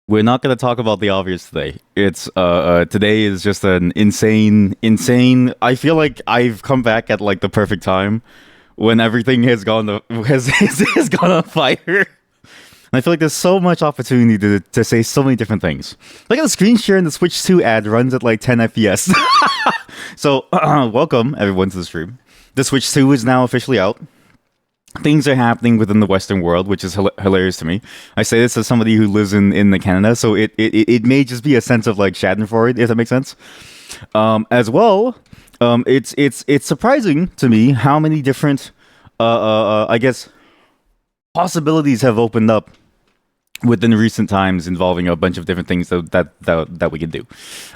We're not going to talk about the obvious today. It's today is just an insane. I feel like I've come back at like the perfect time when everything has gone has gone on fire. And I feel like there's so much opportunity to say so many different things. Look at the screen share in the Switch 2 ad runs at like 10 FPS. So welcome everyone to the stream. The Switch 2 is now officially out. Things are happening within the Western world, which is hilarious to me. I say this as somebody who lives in the Canada, so it may just be a sense of like Schadenfreude, if that makes sense. As well, it's surprising to me how many different I guess possibilities have opened up within recent times involving a bunch of different things that we can do.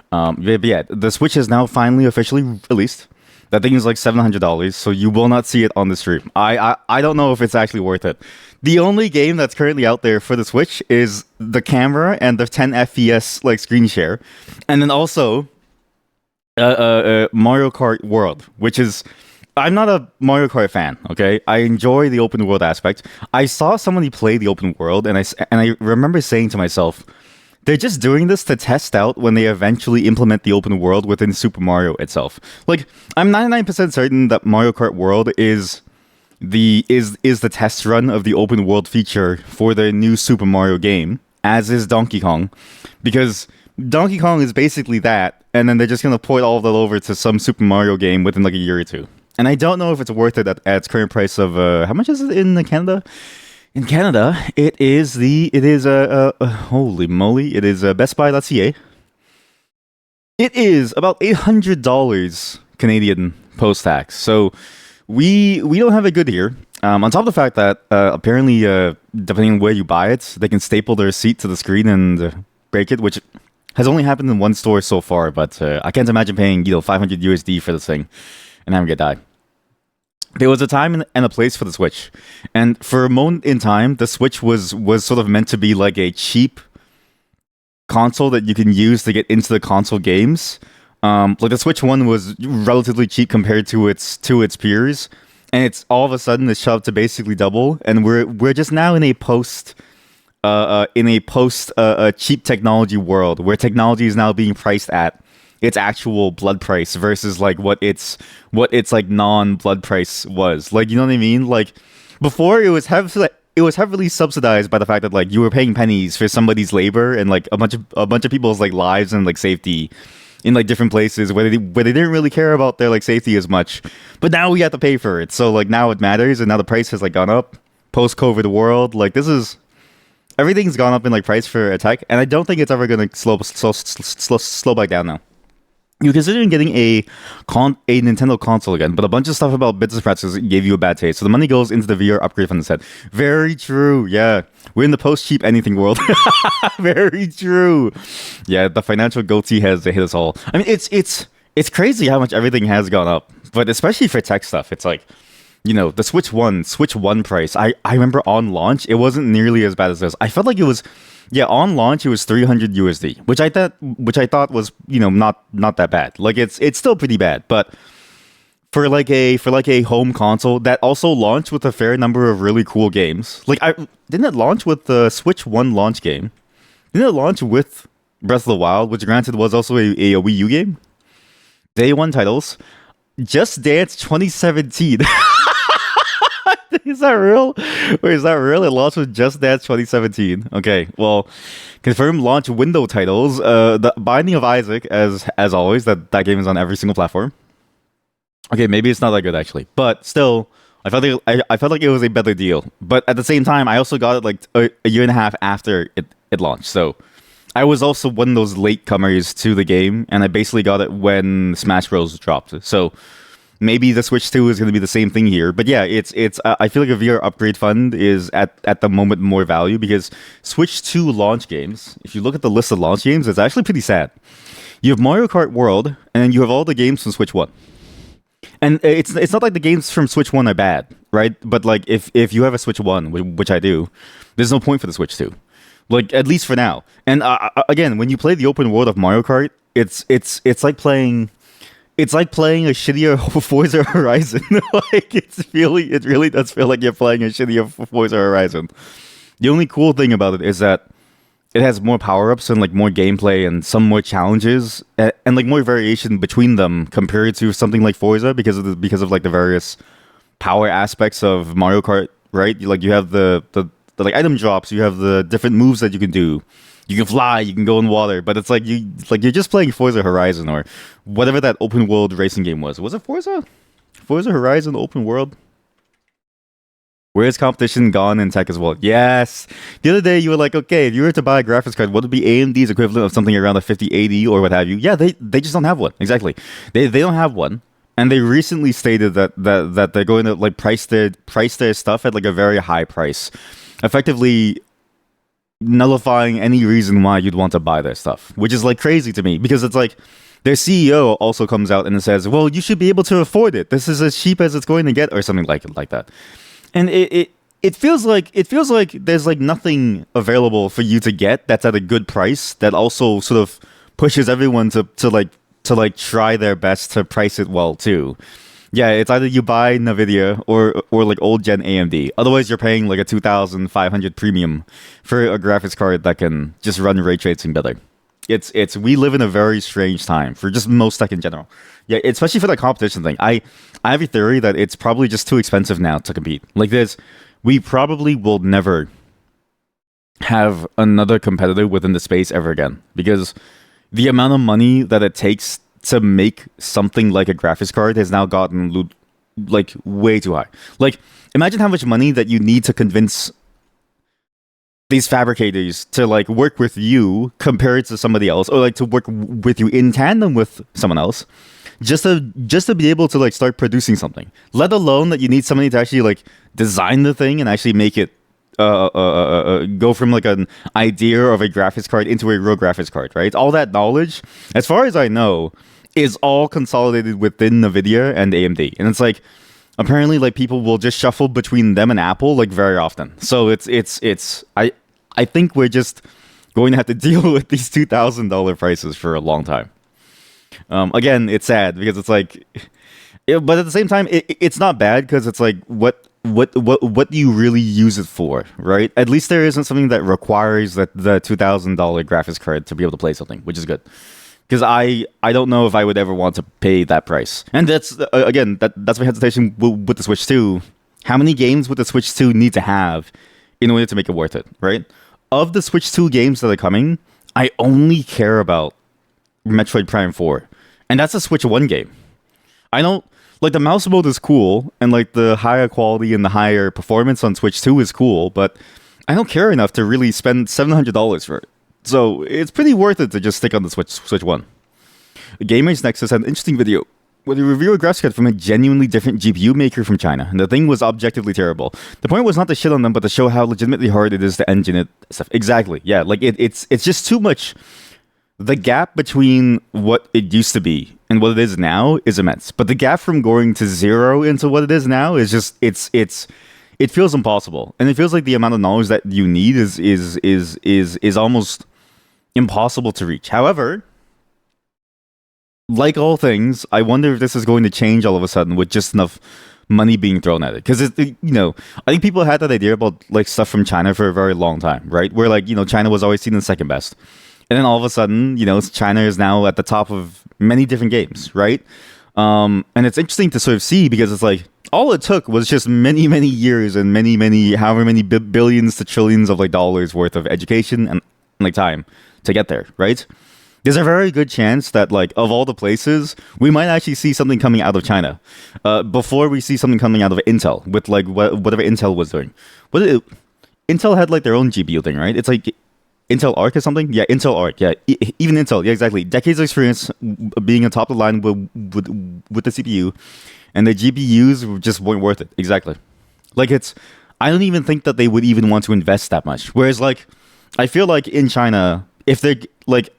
But yeah, the Switch is now finally officially released. That thing is like $700, so you will not see it on the stream. I don't know if it's actually worth it. The only game that's currently out there for the Switch is the camera and the 10 FPS like screen share, and then also Mario Kart World, which is I'm not a Mario Kart fan. Okay, I enjoy the open world aspect. I saw somebody play the open world, and I remember saying to myself, they're just doing this to test out when they eventually implement the open world within Super Mario itself. Like, I'm 99% certain that Mario Kart World is the test run of the open world feature for the new Super Mario game, as is Donkey Kong, because Donkey Kong is basically that, and then they're just gonna port all of that over to some Super Mario game within like a year or two. And I don't know if it's worth it at its current price of how much is it in Canada? In Canada, holy moly, it is bestbuy.ca. It is about $800 Canadian post tax. So we don't have it good here. On top of the fact that apparently, depending on where you buy it, they can staple their receipt to the screen and break it, which has only happened in one store so far. But I can't imagine paying 500 USD for this thing and having it die. There was a time and a place for the Switch, and for a moment in time, the Switch was sort of meant to be like a cheap console that you can use to get into the console games. Like the Switch One was relatively cheap compared to its peers, and it's all of a sudden it's shoved to basically double, and we're just now in a post cheap technology world where technology is now being priced at its actual blood price versus like what its like non-blood price was. Like, you know what I mean? Like before it was heavily subsidized by the fact that like you were paying pennies for somebody's labor and like a bunch of people's like lives and like safety in like different places where they didn't really care about their like safety as much. But now we have to pay for it. So like now it matters, and now the price has like gone up. Post-COVID world, like this is everything's gone up in like price for a tech, and I don't think it's ever gonna slow back down now. You're considering getting a Nintendo console again, but a bunch of stuff about bits and pretzels gave you a bad taste. So the money goes into the VR upgrade fund instead. Very true. Yeah, we're in the post-cheap anything world. Very true. Yeah, the financial goatee has hit us all. I mean, it's crazy how much everything has gone up, but especially for tech stuff, it's like, the Switch One price. I remember on launch, it wasn't nearly as bad as this. I felt like it was. Yeah, on launch it was 300 USD, which I thought was not that bad. Like it's still pretty bad, but for like a home console that also launched with a fair number of really cool games. Like didn't it launch with the Switch One launch game? Didn't it launch with Breath of the Wild, which granted was also a Wii U game? Day one titles, Just Dance 2017. Is that real? Wait, is that real? It launched with Just Dance 2017. Okay, well, confirmed launch window titles. The Binding of Isaac, as always, that game is on every single platform. Okay, maybe it's not that good actually, but still, I felt like it was a better deal. But at the same time, I also got it like a year and a half after it launched, so I was also one of those latecomers to the game, and I basically got it when Smash Bros dropped. So maybe the Switch 2 is going to be the same thing here. But yeah, it's I feel like a VR upgrade fund is at the moment more value because Switch 2 launch games, if you look at the list of launch games, it's actually pretty sad. You have Mario Kart World, and then you have all the games from Switch 1. And it's not like the games from Switch 1 are bad, right? But like if you have a Switch 1, which I do, there's no point for the Switch 2. Like at least for now. And again, when you play the open world of Mario Kart, it's like playing a shittier Forza Horizon. Like it really does feel like you're playing a shittier Forza Horizon. The only cool thing about it is that it has more power ups and like more gameplay and some more challenges and like more variation between them compared to something like Forza because of like the various power aspects of Mario Kart, right? Like you have the like item drops, you have the different moves that you can do. You can fly, you can go in water, but it's like you're just playing Forza Horizon or whatever that open world racing game was. Was it Forza? Forza Horizon open world? Where's competition gone in tech as well? Yes. The other day you were like, okay, if you were to buy a graphics card, what would be AMD's equivalent of something around a 5080 or what have you? Yeah, they just don't have one. Exactly. They don't have one. And they recently stated that they're going to like price their stuff at like a very high price, effectively nullifying any reason why you'd want to buy their stuff, which is like crazy to me because it's like their CEO also comes out and says, "Well, you should be able to afford it. This is as cheap as it's going to get," or something like that. And it feels like there's like nothing available for you to get that's at a good price that also sort of pushes everyone to like try their best to price it well too. Yeah, it's either you buy Nvidia or like old gen AMD. Otherwise, you're paying like a 2,500 premium for a graphics card that can just run ray tracing better. It's we live in a very strange time for just most tech in general. Yeah, especially for that competition thing. I have a theory that it's probably just too expensive now to compete. Like this, we probably will never have another competitor within the space ever again because the amount of money that it takes to make something like a graphics card has now gotten like way too high. Like imagine how much money that you need to convince these fabricators to like work with you compared to somebody else or like to work with you in tandem with someone else just to be able to like start producing something, let alone that you need somebody to actually like design the thing and actually make it go from like an idea of a graphics card into a real graphics card, right? All that knowledge, as far as I know, is all consolidated within NVIDIA and AMD. And it's like, apparently like people will just shuffle between them and Apple like very often. So I think we're just going to have to deal with these $2,000 prices for a long time. Again, it's sad because it's like, but at the same time, it's not bad because it's like what do you really use it for, right? At least there isn't something that requires that the $2,000 graphics card to be able to play something, which is good. Because I don't know if I would ever want to pay that price, and that's again that's my hesitation with the Switch 2. How many games would the Switch 2 need to have in order to make it worth it, right? Of the Switch 2 games that are coming, I only care about Metroid Prime 4, and that's a Switch 1 game. I don't like the mouse mode is cool, and like the higher quality and the higher performance on Switch 2 is cool, but I don't care enough to really spend $700 for it. So it's pretty worth it to just stick on the Switch 1. Gamers Nexus had an interesting video where they review a graphics card from a genuinely different GPU maker from China, and the thing was objectively terrible. The point was not to shit on them, but to show how legitimately hard it is to engine it. Stuff. Exactly, yeah. Like it's just too much. The gap between what it used to be and what it is now is immense. But the gap from going to zero into what it is now is just it feels impossible, and it feels like the amount of knowledge that you need is almost impossible to reach. However, like all things, I wonder if this is going to change all of a sudden with just enough money being thrown at it. Because I think people had that idea about like stuff from China for a very long time, right? Where like China was always seen as second best, and then all of a sudden, China is now at the top of many different games, right? And it's interesting to sort of see because it's like all it took was just many, many years and many, however many billions to trillions of like dollars worth of education and like time to get there, right? There's a very good chance that like of all the places, we might actually see something coming out of China before we see something coming out of Intel with like whatever Intel was doing. Intel had like their own GPU thing, right? It's like Intel Arc or something? Yeah, Intel Arc. Yeah, even Intel. Yeah, exactly. Decades of experience being on top of the line with the CPU, and the GPUs just weren't worth it. Exactly. Like I don't even think that they would even want to invest that much. Whereas like, I feel like in China, if they're like,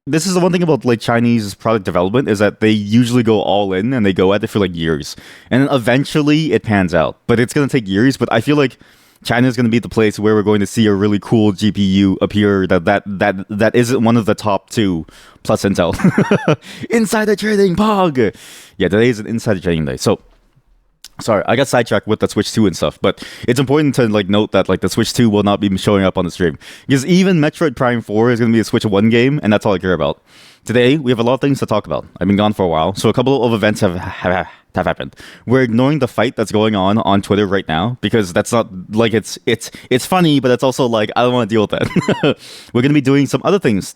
this is the one thing about like Chinese product development is that they usually go all in and they go at it for like years, and then eventually it pans out. But it's gonna take years. But I feel like China is going to be the place where we're going to see a really cool GPU appear that isn't one of the top two plus Intel. Insider trading, Pog. Yeah, today is an insider trading day. So Sorry, I got sidetracked with the Switch 2 and stuff, but it's important to like note that like the Switch 2 will not be showing up on the stream because even Metroid Prime 4 is going to be a Switch 1 game, and that's all I care about. Today we have a lot of things to talk about. I've been gone for a while, so a couple of events have happened. We're ignoring the fight that's going on Twitter right now because that's not like it's funny, but it's also like I don't want to deal with that. We're going to be doing some other things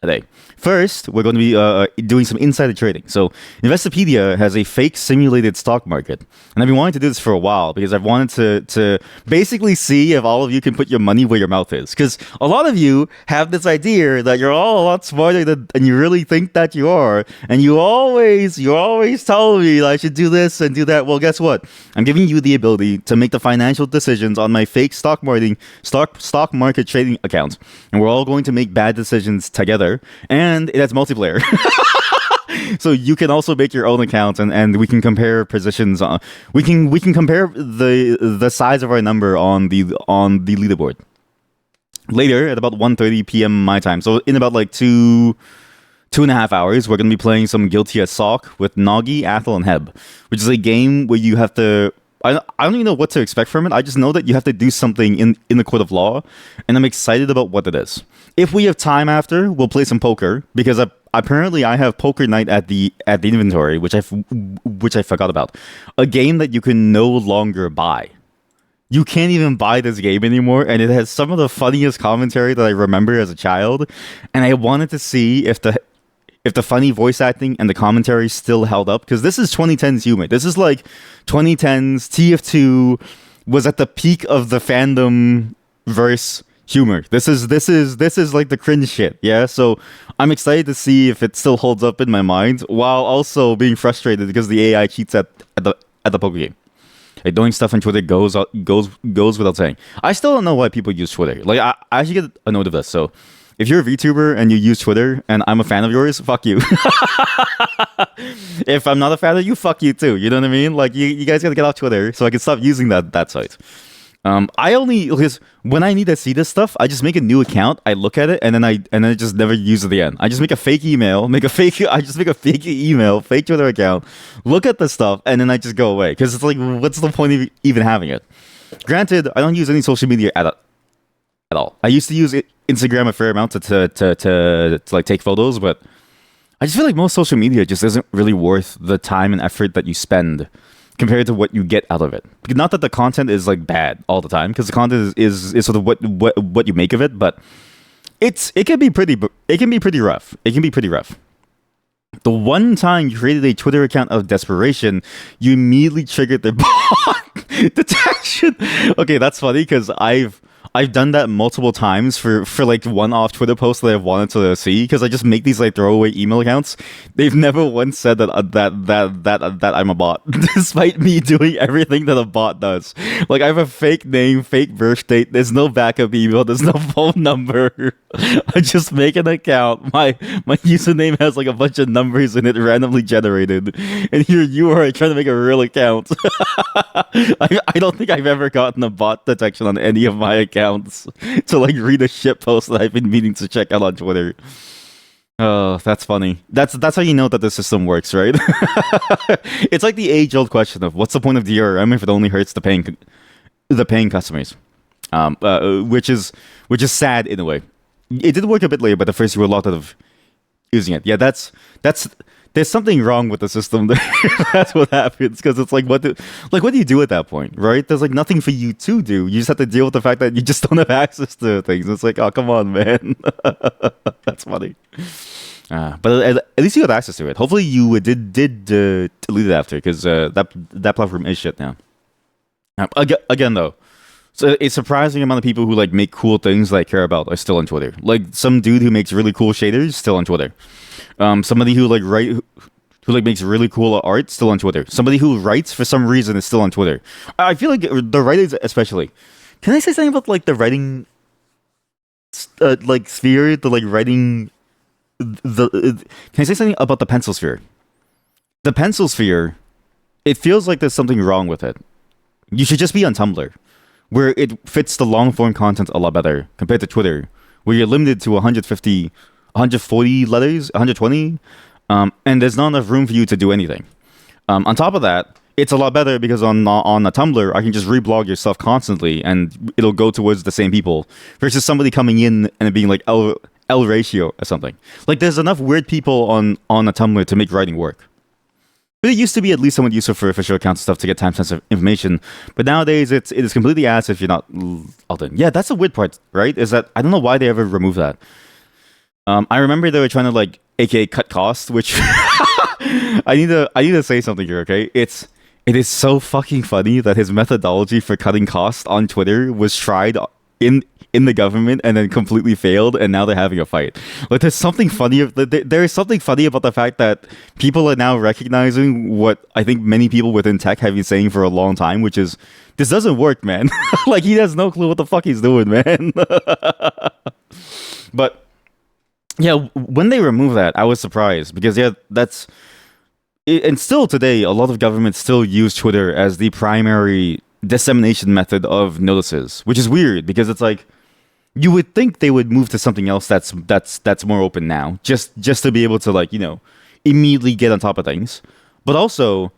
today. First, we're going to be doing some insider trading. So, Investopedia has a fake simulated stock market, and I've been wanting to do this for a while because I've wanted to basically see if all of you can put your money where your mouth is. Because a lot of you have this idea that you're all a lot smarter than, and you really think that you are, and you're always telling me that I should do this and do that. Well, guess what? I'm giving you the ability to make the financial decisions on my fake stock market trading account, and we're all going to make bad decisions together. And it has multiplayer. So you can also make your own account and we can compare positions. We can compare the size of our number on the leaderboard. Later at about 1:30 p.m. my time. So in about like 2.5 hours, we're going to be playing some Guilty as Sock with Noggy, Athel, and Heb, which is a game where you have to... I don't even know what to expect from it. I just know that you have to do something in the court of law, and I'm excited about what it is. If we have time after, we'll play some poker because apparently I have poker night at the inventory, which I forgot about. A game that you can no longer buy. You can't even buy this game anymore, and it has some of the funniest commentary that I remember as a child. And I wanted to see if the funny voice acting and the commentary still held up, because this is 2010's humor. This is like 2010's TF2 was at the peak of the fandom verse humor. This is like the cringe shit. Yeah, so I'm excited to see if it still holds up in my mind, while also being frustrated because the AI cheats at the poker game. Like, doing stuff on Twitter goes without saying. I still don't know why people use Twitter. Like, I actually get annoyed of this. So if you're a VTuber and you use Twitter and I'm a fan of yours, fuck you. If I'm not a fan of you, fuck you too. You know what I mean? Like, you guys gotta get off Twitter so I can stop using that site. Because when I need to see this stuff, I just make a new account, I look at it, and then I just never use it again. I just make a fake email, fake Twitter account, look at the stuff, and then I just go away. Because it's like, what's the point of even having it? Granted, I don't use any social media at all. I used to use Instagram a fair amount to like take photos, but I just feel like most social media just isn't really worth the time and effort that you spend compared to what you get out of it. Not that the content is like bad all the time, because the content is sort of what you make of it, but it can be pretty rough. It can be pretty rough. The one time you created a Twitter account of desperation, you immediately triggered the bot detection. Okay, that's funny because I've done that multiple times for like one-off Twitter posts that I've wanted to see, because I just make these like throwaway email accounts. They've never once said that I'm a bot, despite me doing everything that a bot does. Like, I have a fake name, fake birth date. There's no backup email. There's no phone number. I just make an account. My username has like a bunch of numbers in it, randomly generated. And here you are trying to make a real account. I don't think I've ever gotten a bot detection on any of my accounts to like read a shit post that I've been meaning to check out on Twitter. Oh, that's funny. That's how you know that the system works, right? It's like the age-old question of what's the point of DRM if it only hurts the paying customers, which is sad in a way. It did work a bit later, but the first you were a lot of using it. Yeah, that's there's something wrong with the system there. That's what happens, because it's like what do you do at that point, right? There's like nothing for you to do. You just have to deal with the fact that you just don't have access to things. It's like, oh, come on, man. That's funny. But at least you had access to it. Hopefully you did delete it after, because that platform is shit now. Again though, so a surprising amount of people who like make cool things that I care about are still on Twitter. Like some dude who makes really cool shaders, still on Twitter. Somebody who makes really cool art, still on Twitter. Somebody who writes for some reason is still on Twitter. I feel like the writers especially. Can I say something about like the writing, like sphere, the like writing, can I say something about the pencil sphere? The pencil sphere, it feels like there's something wrong with it. You should just be on Tumblr, where it fits the long form content a lot better compared to Twitter, where you're limited to 150, 140 letters, 120, and there's not enough room for you to do anything. On top of that, it's a lot better because on a Tumblr, I can just reblog your stuff constantly, and it'll go towards the same people. Versus somebody coming in and it being like L ratio or something. Like there's enough weird people on a Tumblr to make writing work. But it used to be at least somewhat useful for official accounts and stuff to get time sensitive information. But nowadays it is completely ass if you're not logged in. Yeah, that's the weird part, right? Is that I don't know why they ever removed that. I remember they were trying to like AKA cut costs, which I need to say something here, okay? It is so fucking funny that his methodology for cutting costs on Twitter was tried in the government and then completely failed, and now they're having a fight. Like there's something funny. There is something funny about the fact that people are now recognizing what I think many people within tech have been saying for a long time, which is this doesn't work, man. Like he has no clue what the fuck he's doing, man. But yeah, when they removed that, I was surprised because yeah, and still today, a lot of governments still use Twitter as the primary dissemination method of notices, which is weird because it's like you would think they would move to something else that's more open now, just to be able to like immediately get on top of things. But also,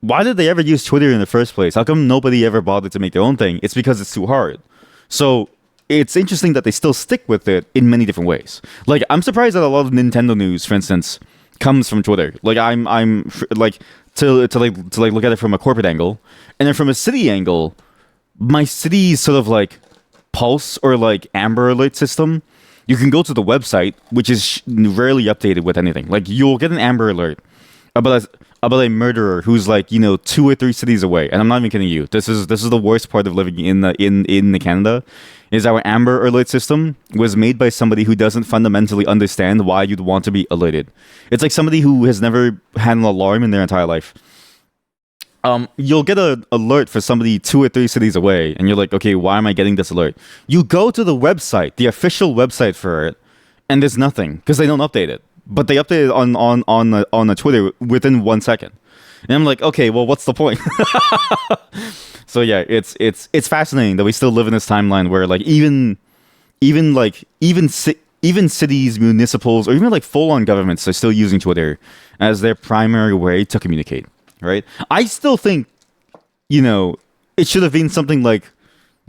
why did they ever use Twitter in the first place? How come nobody ever bothered to make their own thing? It's because it's too hard. So it's interesting that they still stick with it in many different ways. Like I'm surprised that a lot of Nintendo news, for instance, comes from Twitter. Like I'm like to look at it from a corporate angle, and then from a city angle, my city's sort of like Pulse or like Amber Alert system. You can go to the website, which is rarely updated with anything. Like you'll get an Amber Alert about a murderer who's like 2 or 3 cities away, and I'm not even kidding you. This is the worst part of living in the Canada. Is our Amber Alert system was made by somebody who doesn't fundamentally understand why you'd want to be alerted. It's like somebody who has never had an alarm in their entire life. You'll get an alert for somebody 2 or 3 cities away, and you're like, okay, why am I getting this alert? You go to the website, the official website for it, and there's nothing because they don't update it. But they update it on the Twitter within 1 second, and I'm like, okay, well, what's the point? So yeah, it's fascinating that we still live in this timeline where like even cities, municipals, or even like full-on governments are still using Twitter as their primary way to communicate. Right? I still think it should have been something like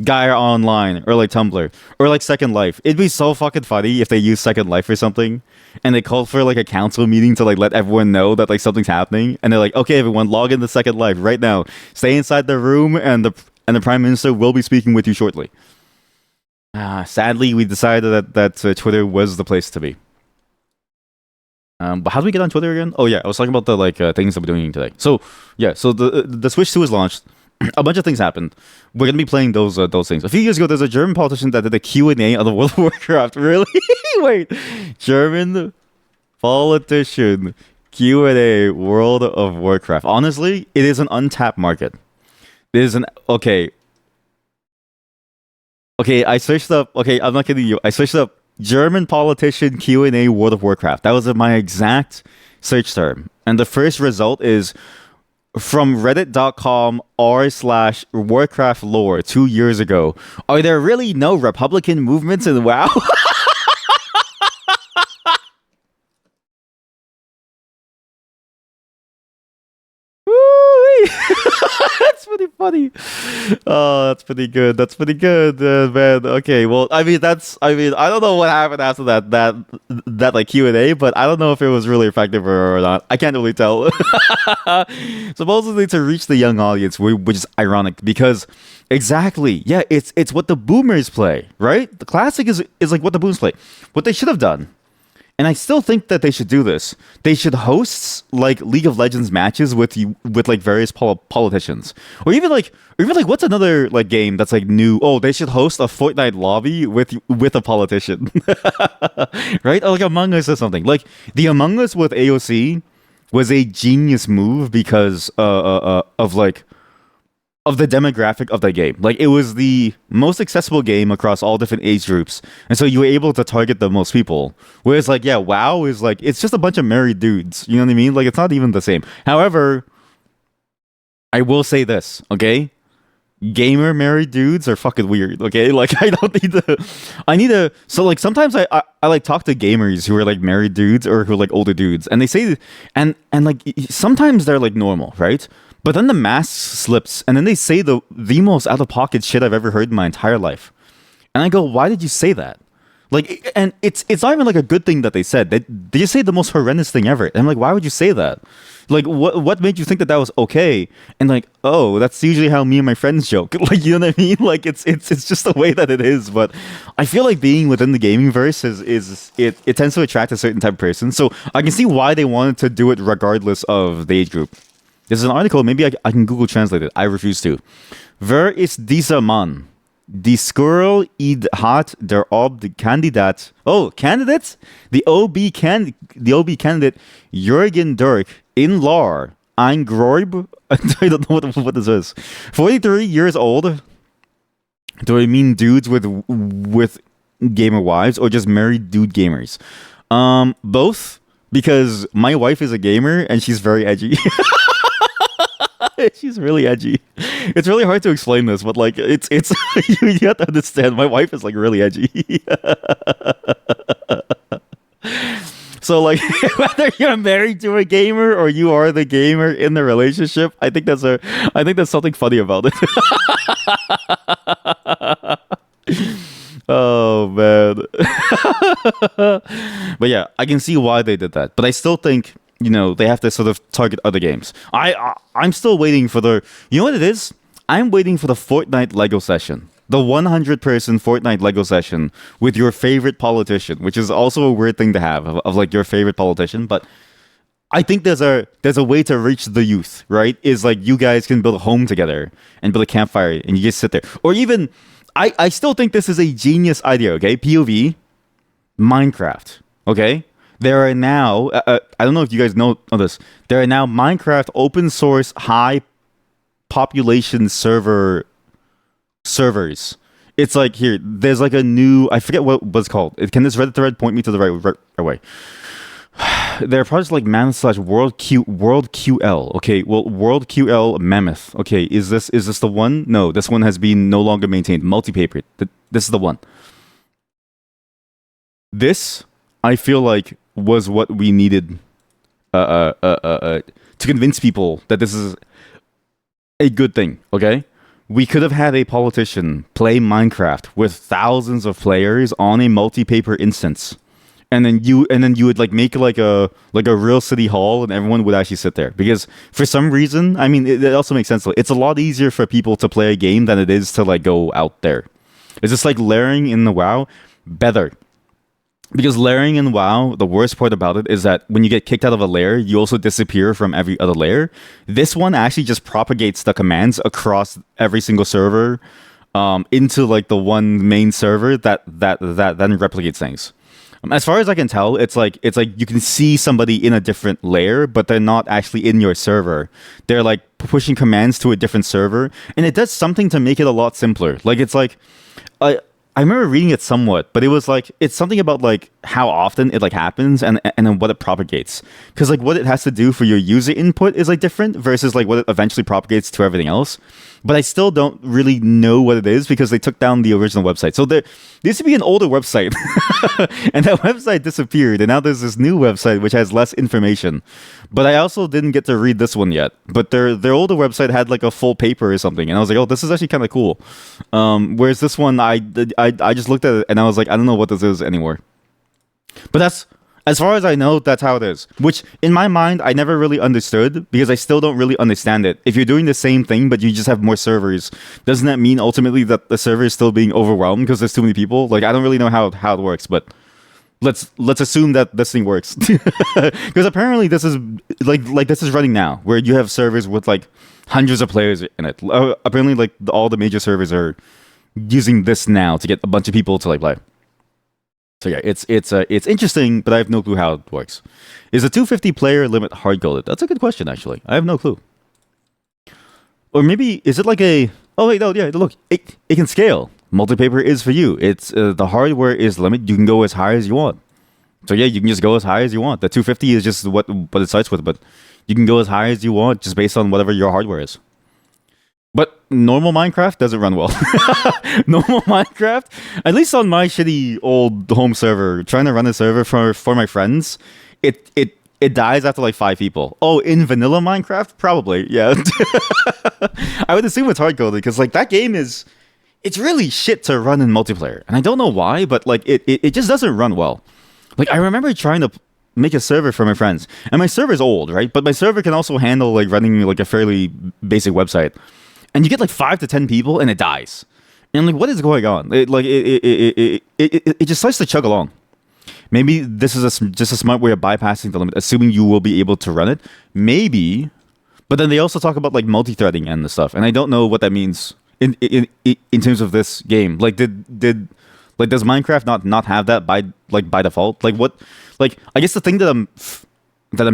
Gaia Online or like Tumblr or like Second Life. It'd be so fucking funny if they used Second Life or something and they called for like a council meeting to like let everyone know that like something's happening, and they're like, okay, everyone, log into Second Life right now. Stay inside the room, and the Prime Minister will be speaking with you shortly. Sadly, we decided that Twitter was the place to be. But how do we get on Twitter again? Oh yeah, I was talking about the like things that we're doing today. So yeah, so the Switch 2 is launched. A bunch of things happened. We're gonna be playing those things. A few years ago, there's a German politician that did a Q&A on the World of Warcraft. Really? Wait, German politician Q&A World of Warcraft. Honestly, it is an untapped market. It is an okay. I searched up. Okay, I'm not kidding you. I searched up German politician Q&A World of Warcraft. That was my exact search term, and the first result is from reddit.com r/Warcraft lore 2 years ago. Are there really no Republican movements in WoW? That's pretty funny. Oh, that's pretty good. That's pretty good, man. Okay, well, I mean, I don't know what happened after that like Q&A, but I don't know if it was really effective or not. I can't really tell. Supposedly to reach the young audience, which is ironic because exactly, yeah, it's what the boomers play, right? The classic is like what the boomers play. What they should have done. And I still think that they should do this. They should host like League of Legends matches with like various politicians, or even like what's another like game that's like new? Oh, they should host a Fortnite lobby with a politician, right? Or like Among Us or something. Like the Among Us with AOC was a genius move because of the demographic of the game. Like it was the most accessible game across all different age groups, and so you were able to target the most people. Whereas like yeah, WoW is like it's just a bunch of married dudes. You know what I mean? Like it's not even the same. However, I will say this, okay? Gamer married dudes are fucking weird, okay? Like I need to so like sometimes I like talk to gamers who are like married dudes or who are like older dudes, and they say and like sometimes they're like normal, right? But then the mask slips, and then they say the most out of pocket shit I've ever heard in my entire life. And I go, why did you say that? Like, and it's not even like a good thing that they said. They just say the most horrendous thing ever. And I'm like, why would you say that? Like, what made you think that that was okay? And like, oh, that's usually how me and my friends joke. Like, you know what I mean? Like, it's just the way that it is. But I feel like being within the gaming verse it tends to attract a certain type of person. So I can see why they wanted to do it regardless of the age group. This is an article. Maybe I can Google Translate it. I refuse to. Wer ist dieser Mann? Die Squirrel id hat der Ob Kandidat. Oh, candidates? The OB candidate Jürgen Dirk in Lahr ein Groib. I don't know what this is. 43 years old. Do I mean dudes with gamer wives or just married dude gamers? Both, because my wife is a gamer and she's very edgy. She's really edgy. It's really hard to explain this, but like it's you have to understand. My wife is like really edgy. So like whether you're married to a gamer or you are the gamer in the relationship, I think that's something funny about it. Oh man. But yeah, I can see why they did that. But I still think, you know, they have to sort of target other games. I'm still waiting for the, you know what it is? I'm waiting for the Fortnite Lego session. The 100-person Fortnite Lego session with your favorite politician, which is also a weird thing to have of like your favorite politician, but I think there's a way to reach the youth, right? Is like you guys can build a home together and build a campfire and you just sit there. Or even I still think this is a genius idea, okay? POV, Minecraft, okay? There are now, I don't know if you guys know this, there are now Minecraft open source high population servers. It's like here, there's like a new, I forget what it's called. Can this Reddit thread point me to the right way? There are projects like Mammoth / World QL. Okay, well, World QL Mammoth. Okay, is this the one? No, this one has been no longer maintained. Multi-paper. This is the one. This, I feel like, was what we needed to convince people that this is a good thing. Okay, we could have had a politician play Minecraft with thousands of players on a multi-paper instance. And then you would like make like a real city hall, and everyone would actually sit there, because for some reason, I mean, it also makes sense. It's a lot easier for people to play a game than it is to like go out there. It's just like layering in the WoW better, because layering in WoW, the worst part about it is that when you get kicked out of a layer, you also disappear from every other layer. This one actually just propagates the commands across every single server, into like the one main server that then replicates things. As far as I can tell, it's like you can see somebody in a different layer, but they're not actually in your server. They're like pushing commands to a different server, and it does something to make it a lot simpler. Like it's like, I remember reading it somewhat, but it was like it's something about like how often it like happens and then what it propagates. Because like what it has to do for your user input is like different versus like what it eventually propagates to everything else. But I still don't really know what it is because they took down the original website. So there used to be an older website, and that website disappeared, and now there's this new website which has less information. But I also didn't get to read this one yet. But their older website had like a full paper or something, and I was like, oh, this is actually kind of cool. Whereas this one, I just looked at it and I was like, I don't know what this is anymore. But that's, as far as I know, that's how it is. Which, in my mind, I never really understood, because I still don't really understand it. If you're doing the same thing, but you just have more servers, doesn't that mean ultimately that the server is still being overwhelmed because there's too many people? Like, I don't really know how it works, but let's assume that this thing works. Because apparently this is like this is running now, where you have servers with like hundreds of players in it. Apparently, like all the major servers are using this now to get a bunch of people to like play. So yeah, it's interesting, but I have no clue how it works. Is a 250 player limit hard coded? That's a good question, actually. I have no clue. Or maybe is it like a? Oh wait, no, yeah. Look, it can scale. Multipaper is for you. It's the hardware is limit. You can go as high as you want. So yeah, you can just go as high as you want. The 250 is just what it starts with, but you can go as high as you want just based on whatever your hardware is. But normal Minecraft doesn't run well. Normal Minecraft, at least on my shitty old home server, trying to run a server for my friends, it it dies after like 5 people. Oh, in vanilla Minecraft, probably. Yeah, I would assume it's hard coded because like that game is it's really shit to run in multiplayer, and I don't know why, but like it just doesn't run well. Like I remember trying to make a server for my friends, and my server's old, right? But my server can also handle like running like a fairly basic website, and you get like 5 to 10 people, and it dies. And I'm like, what is going on? It just starts to chug along. Maybe this is just a smart way of bypassing the limit, assuming you will be able to run it. Maybe, but then they also talk about like multi-threading and the stuff, and I don't know what that means in terms of this game. Like, did like does Minecraft not have that by default? Like what? Like I guess the thing that I'm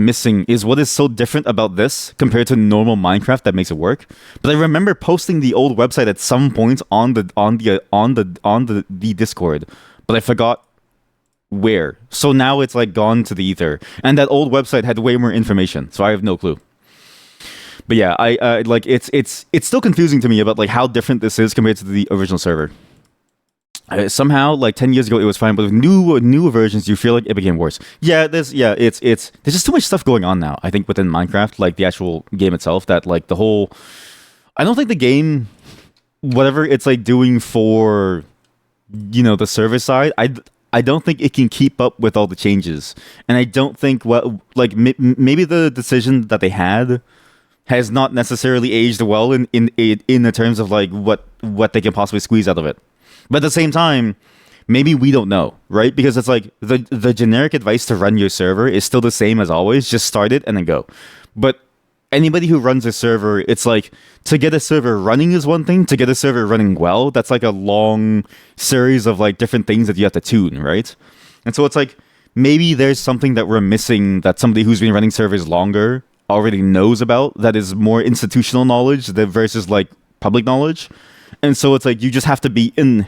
missing is what is so different about this compared to normal Minecraft that makes it work. But I remember posting the old website at some point on the Discord, but I forgot where. So now it's like gone to the ether, and that old website had way more information, so I have no clue. But yeah, I like it's still confusing to me about like how different this is compared to the original server. Somehow like 10 years ago it was fine, but with new versions you feel like it became worse. Yeah, there's just too much stuff going on now, I think, within Minecraft, like the actual game itself, that like the whole, I don't think the game, whatever it's like doing for, you know, the server side, I don't think it can keep up with all the changes. And I don't think maybe the decision that they had has not necessarily aged well in the terms of like what they can possibly squeeze out of it. But at the same time, maybe we don't know, right? Because it's like the generic advice to run your server is still the same as always. Just start it and then go. But anybody who runs a server, it's like to get a server running is one thing. To get a server running well, that's like a long series of like different things that you have to tune, right? And so it's like maybe there's something that we're missing that somebody who's been running servers longer already knows about, that is more institutional knowledge versus like public knowledge. And so it's like you just have to be in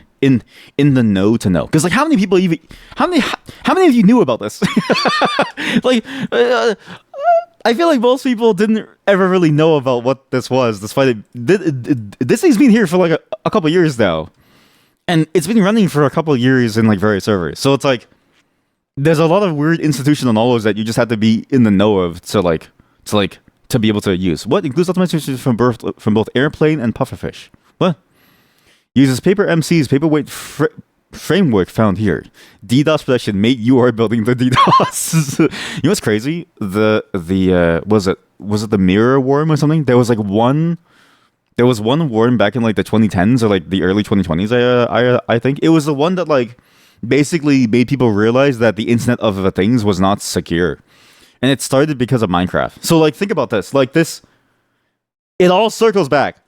the know to know. Because like how many of you knew about this? Like I feel like most people didn't ever really know about what this was, despite this thing's been here for like a couple years now, and it's been running for a couple of years in like various servers. So it's like there's a lot of weird institutional knowledge that you just have to be in the know of to be able to use. What includes optimizations from both Airplane and Pufferfish. What? Uses Paper MC's paperweight framework found here. DDoS protection, mate. You are building the DDoS. You know what's crazy? Was it the Mirror Worm or something? There was one worm back in like the 2010s or like the early 2020s. I think it was the one that like basically made people realize that the Internet of Things was not secure, and it started because of Minecraft. So like think about this. Like this, it all circles back.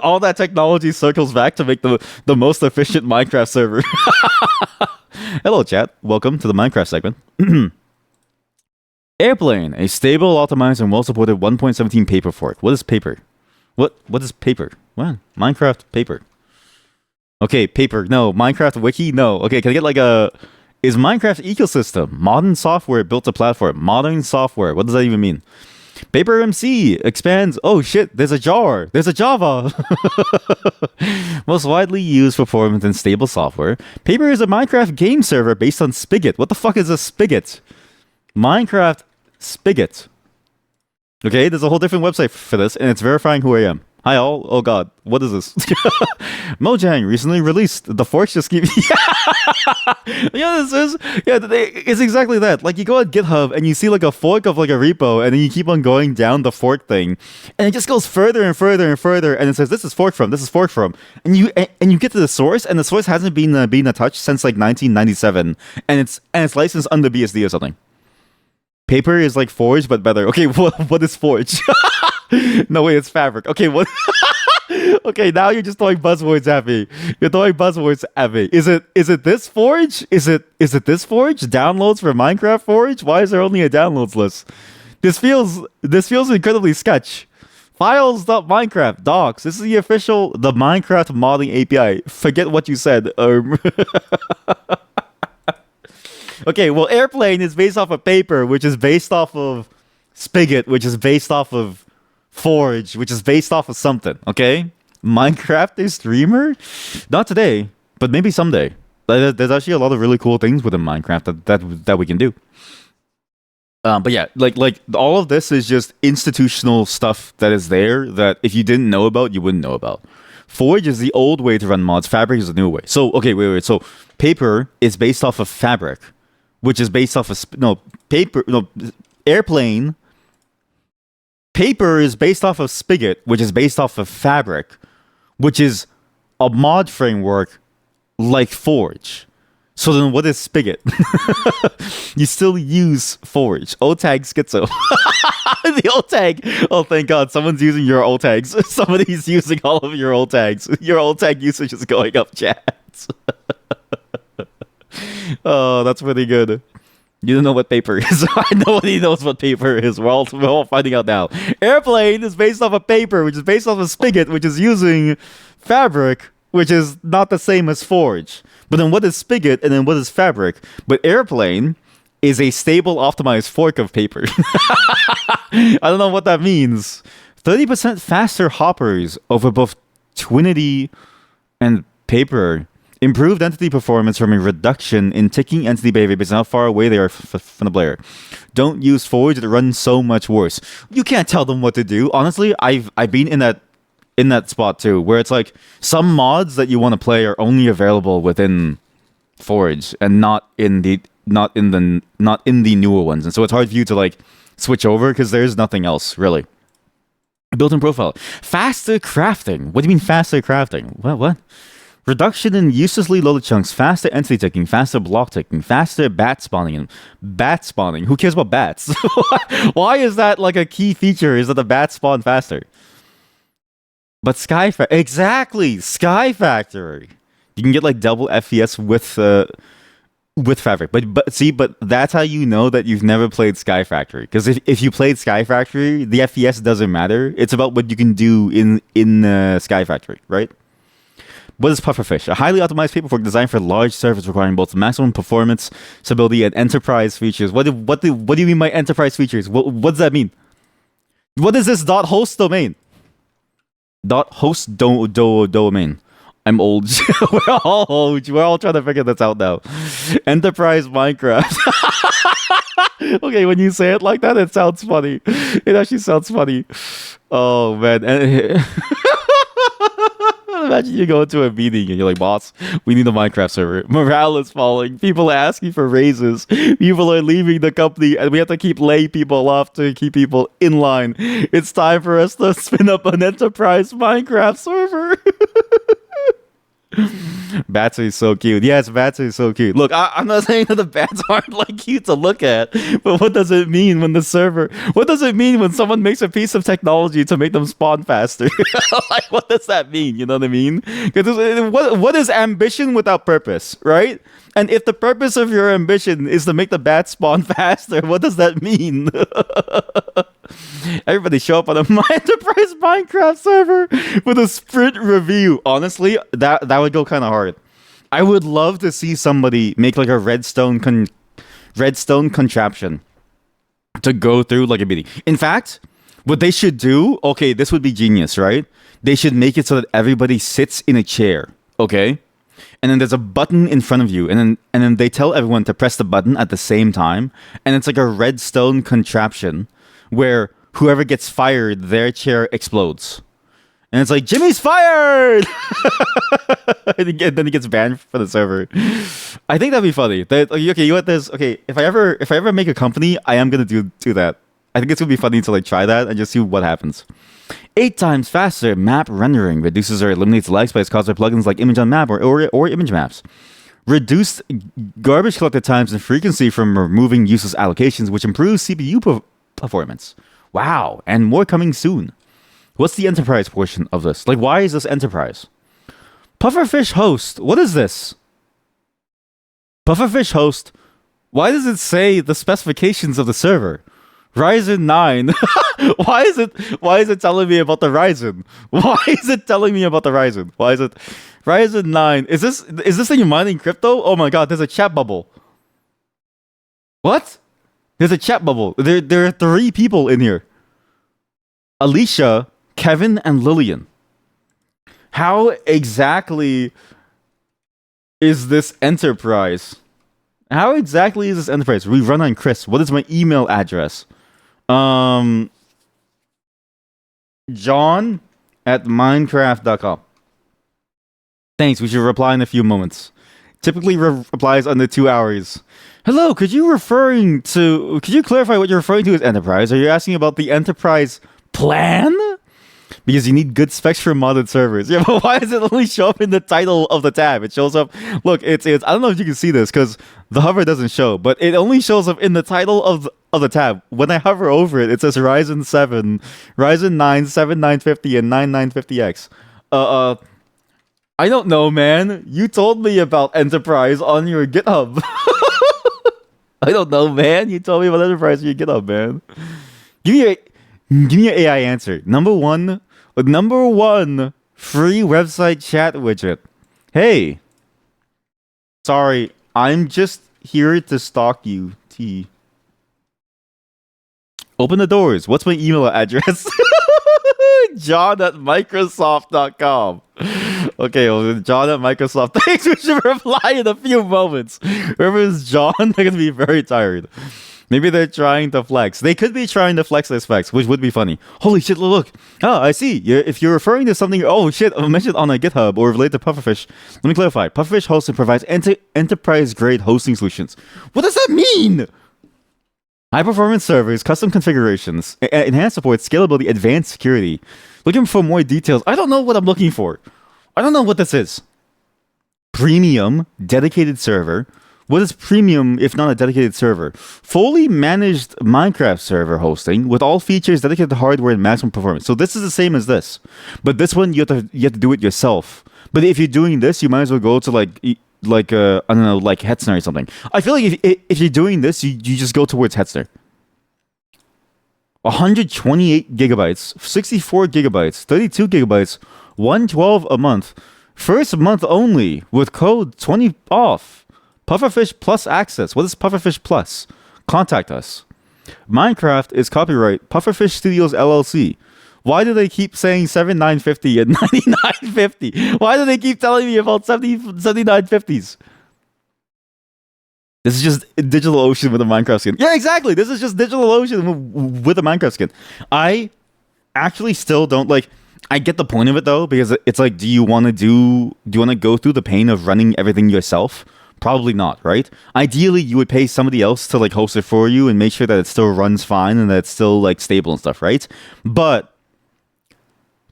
All that technology circles back to make the most efficient Minecraft server. Hello, chat. Welcome to the Minecraft segment. Airplane, a stable, optimized, and well-supported 1.17 paper fork. What is paper? What is paper? What? Minecraft paper. Okay, paper. No. Minecraft wiki? No. Okay, can I get like a... Is Minecraft ecosystem? Modern software built a platform. Modern software. What does that even mean? Paper MC expands. Oh shit, there's a jar. There's a Java. Most widely used performance and stable software. Paper is a Minecraft game server based on Spigot. What the fuck is a Spigot? Minecraft Spigot. Okay, there's a whole different website for this, and it's verifying who I am. Hi all. Oh god, what is this? Mojang recently released the forks just keep. Yeah, this is. Yeah, it's exactly that. Like you go on GitHub and you see like a fork of like a repo, and then you keep on going down the fork thing, and it just goes further and further and further, and it says this is fork from, this is fork from, and you get to the source, and the source hasn't been touched since like 1997, and it's licensed under BSD or something. Paper is like Forge, but better. Okay, what is Forge? No way, it's Fabric. Okay, what? Okay, now you're just throwing buzzwords at me. You're throwing buzzwords at me. Is it this Forge? Is it this Forge? Downloads for Minecraft Forge? Why is there only a downloads list? This feels incredibly sketch. Files.minecraft docs. This is the Minecraft modding API. Forget what you said. Okay, well, Airplane is based off of Paper, which is based off of Spigot, which is based off of Forge, which is based off of something, okay? Minecraft is streamer? Not today, but maybe someday. There's actually a lot of really cool things within Minecraft that we can do. But yeah, like all of this is just institutional stuff that is there that if you didn't know about, you wouldn't know about. Forge is the old way to run mods. Fabric is the new way. So okay, wait. So paper is based off of fabric, which is based off of no paper. No airplane. Paper is based off of Spigot, which is based off of fabric, which is a mod framework like Forge. So then what is Spigot? You still use Forge. OTAG Schizo. The OTAG. Oh, thank God. Someone's using your OTAGs. Somebody's using all of your OTAGs. Your OTAG usage is going up, chat. Oh, that's pretty good. You don't know what paper is. Nobody knows what paper is. We're all finding out now. Airplane is based off of paper, which is based off of Spigot, which is using fabric, which is not the same as Forge. But then what is Spigot and then what is fabric? But airplane is a stable optimized fork of paper. I don't know what that means. 30% faster hoppers over both Twinity and paper. Improved entity performance from a reduction in ticking entity behavior based on how far away they are from the player. Don't use Forge, it runs so much worse. You can't tell them what to do. Honestly, I've been in that spot too, where it's like some mods that you want to play are only available within Forge and not in the newer ones, and so it's hard for you to like switch over because there's nothing else really. Built-in profile, faster crafting. What do you mean faster crafting? What? Reduction in uselessly loaded chunks, faster entity ticking, faster block ticking, faster bat spawning, and bat spawning. Who cares about bats? Why is that like a key feature? Is that the bats spawn faster? But exactly, Sky Factory. You can get like double FPS with Fabric. But that's how you know that you've never played Sky Factory. Because if you played Sky Factory, the FPS doesn't matter. It's about what you can do in Sky Factory, right? What is Pufferfish? A highly optimized paperwork designed for large servers requiring both maximum performance, stability, and enterprise features. What do you mean by enterprise features? What does that mean? What is this .host domain? .host domain. I'm old. We're all old. We're all trying to figure this out now. Enterprise Minecraft. Okay, when you say it like that, it sounds funny. It actually sounds funny. Oh man. Imagine you go into a meeting and you're like, boss, we need a Minecraft server. Morale is falling. People are asking for raises. People are leaving the company and we have to keep laying people off to keep people in line. It's time for us to spin up an enterprise Minecraft server. Batsy is so cute. Yes, Batsy is so cute. Look, I'm not saying that the bats aren't like cute to look at, but what does it mean when what does it mean when someone makes a piece of technology to make them spawn faster? Like, what does that mean? You know what I mean? Because what is ambition without purpose, right? And if the purpose of your ambition is to make the bats spawn faster, what does that mean? Everybody show up on a Enterprise Minecraft server with a sprint review. Honestly, that would go kind of hard. I would love to see somebody make like a redstone contraption to go through like a meeting. In fact, what they should do, okay, this would be genius, right? They should make it so that everybody sits in a chair, okay? And then there's a button in front of you, and then they tell everyone to press the button at the same time, and it's like a redstone contraption where whoever gets fired, their chair explodes. And it's like, Jimmy's fired! And then he gets banned from the server. I think that'd be funny. Okay, you know what? If I ever make a company, I am gonna do that. I think it's gonna be funny to like try that and just see what happens. 8 times faster map rendering reduces or eliminates lag spikes caused by plugins like Image on Map or Image Maps. Reduced garbage collected times and frequency from removing useless allocations, which improves CPU performance. Wow, and more coming soon. What's the enterprise portion of this? Like, why is this enterprise? Pufferfish host. What is this? Pufferfish host. Why does it say the specifications of the server? Ryzen 9. Why is it telling me about the Ryzen? Why is it telling me about the Ryzen? Why is it Ryzen 9? Is this thing mining crypto? Oh my god, there's a chat bubble. What? There's a chat bubble. There are 3 people in here. Alicia, Kevin, and Lillian. How exactly is this enterprise? How exactly is this enterprise? We run on Chris. What is my email address? Um, John at Minecraft.com. Thanks. We should reply in a few moments. Typically replies under 2 hours. Hello, could you clarify what you're referring to as enterprise? Are you asking about the enterprise plan? Because you need good specs for modded servers. Yeah, but why does it only show up in the title of the tab? It shows up. Look, it's. I don't know if you can see this because the hover doesn't show, but it only shows up in the title of the tab. When I hover over it, it says Ryzen 7, Ryzen 9, 7950, and 9950X. I don't know, man. You told me about enterprise on your GitHub. I don't know, man. You told me about enterprise on your GitHub, man. Give me your AI answer. Number one free website chat widget. Hey, sorry, I'm just here to stalk you. T. Open the doors. What's my email address? John at Microsoft.com. Okay, well, John at Microsoft. Thanks, we should reply in a few moments. Whoever is John, they're gonna be very tired. Maybe they're trying to flex. They could be trying to flex their specs, which would be funny. Holy shit, look. Oh, I see. If you're referring to something, oh shit, mentioned on a GitHub or related to Pufferfish, let me clarify. Pufferfish Hosting provides enterprise-grade hosting solutions. What does that mean? High-performance servers, custom configurations, enhanced support, scalability, advanced security. Looking for more details. I don't know what I'm looking for. I don't know what this is. Premium, dedicated server. What is premium if not a dedicated server? Fully managed Minecraft server hosting with all features, dedicated hardware, and maximum performance. So this is the same as this, but this one you have to do it yourself. But if you're doing this, you might as well go to like I don't know, like Hetzner or something. I feel like if you're doing this, you just go towards Hetzner. 128 gigabytes, 64 gigabytes, 32 gigabytes, 112 a month. First month only with code 20 off. Pufferfish Plus access. What is Pufferfish Plus? Contact us. Minecraft is copyright Pufferfish Studios LLC. Why do they keep saying 7950 and 9950? Why do they keep telling me about 7950s? This is just DigitalOcean with a Minecraft skin. Yeah, exactly. This is just DigitalOcean with a Minecraft skin. I actually still don't like. I get the point of it though, because it's like, do you want to go through the pain of running everything yourself? Probably not, right? Ideally, you would pay somebody else to like host it for you and make sure that it still runs fine and that it's still like stable and stuff, right? But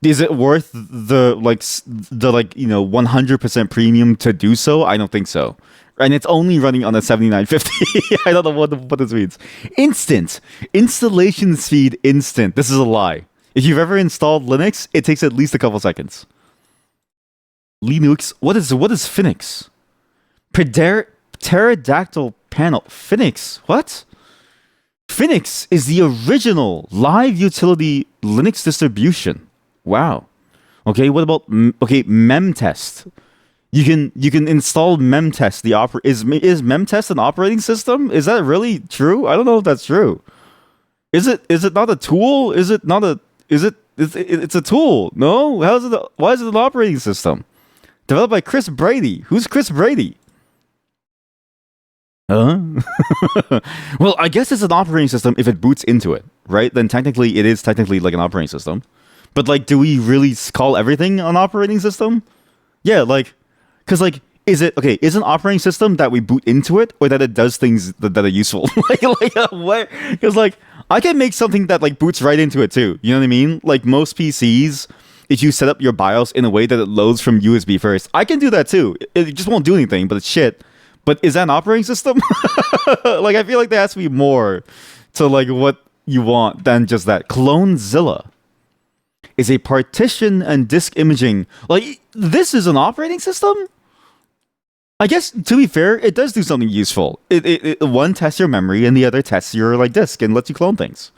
is it worth the 100% premium to do so? I don't think so. And it's only running on a 7950. I don't know what this means. Instant installation speed. Instant. This is a lie. If you've ever installed Linux, it takes at least a couple seconds. Linux. What is Phoenix? Pterodactyl panel. Phoenix. What? Phoenix is the original live utility Linux distribution. Wow. Okay, what about Memtest? You can install Memtest. Is Memtest an operating system? Is that really true? I don't know if that's true. Is it not a tool? It's a tool. No? Why is it an operating system? Developed by Chris Brady. Who's Chris Brady? Well, I guess it's an operating system if it boots into it, right? Then technically it is technically like an operating system. But like, do we really call everything an operating system? Yeah, like, because like, is an operating system that we boot into it, or that it does things that are useful? What? Because like, I can make something that like boots right into it too. You know what I mean? Like most PCs, if you set up your BIOS in a way that it loads from USB first, I can do that too. It just won't do anything, but it's shit. But is that an operating system? Like, I feel like there has to be more to like what you want than just that. Clonezilla is a partition and disk imaging. Like, this is an operating system? I guess, to be fair, it does do something useful. One tests your memory and the other tests your like disk and lets you clone things.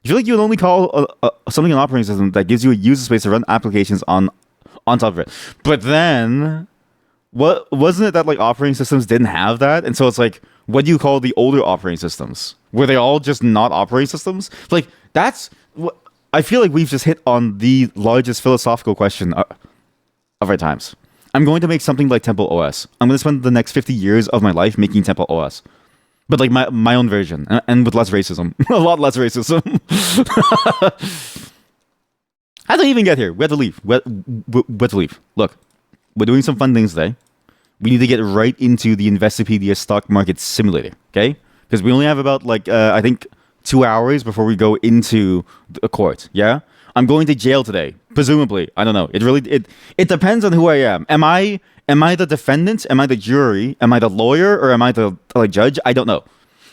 I feel like you would only call something an operating system that gives you a user space to run applications on top of it. But then, what wasn't it that like operating systems didn't have that? And so it's like, what do you call the older operating systems? Were they all just not operating systems? Like, that's what I feel like we've just hit on the largest philosophical question of our times. I'm going to make something like Temple OS. I'm going to spend the next 50 years of my life making Temple OS. But like my own version, and with less racism. A lot less racism. How did we even get here? We had to leave. We had to leave. Look, we're doing some fun things today. We need to get right into the Investopedia stock market simulator, okay? Because we only have about like I think 2 hours before we go into the court. Yeah, I'm going to jail today, presumably. I don't know. It depends on who I am. Am I the defendant? Am I the jury? Am I the lawyer? Or am I the like judge? I don't know.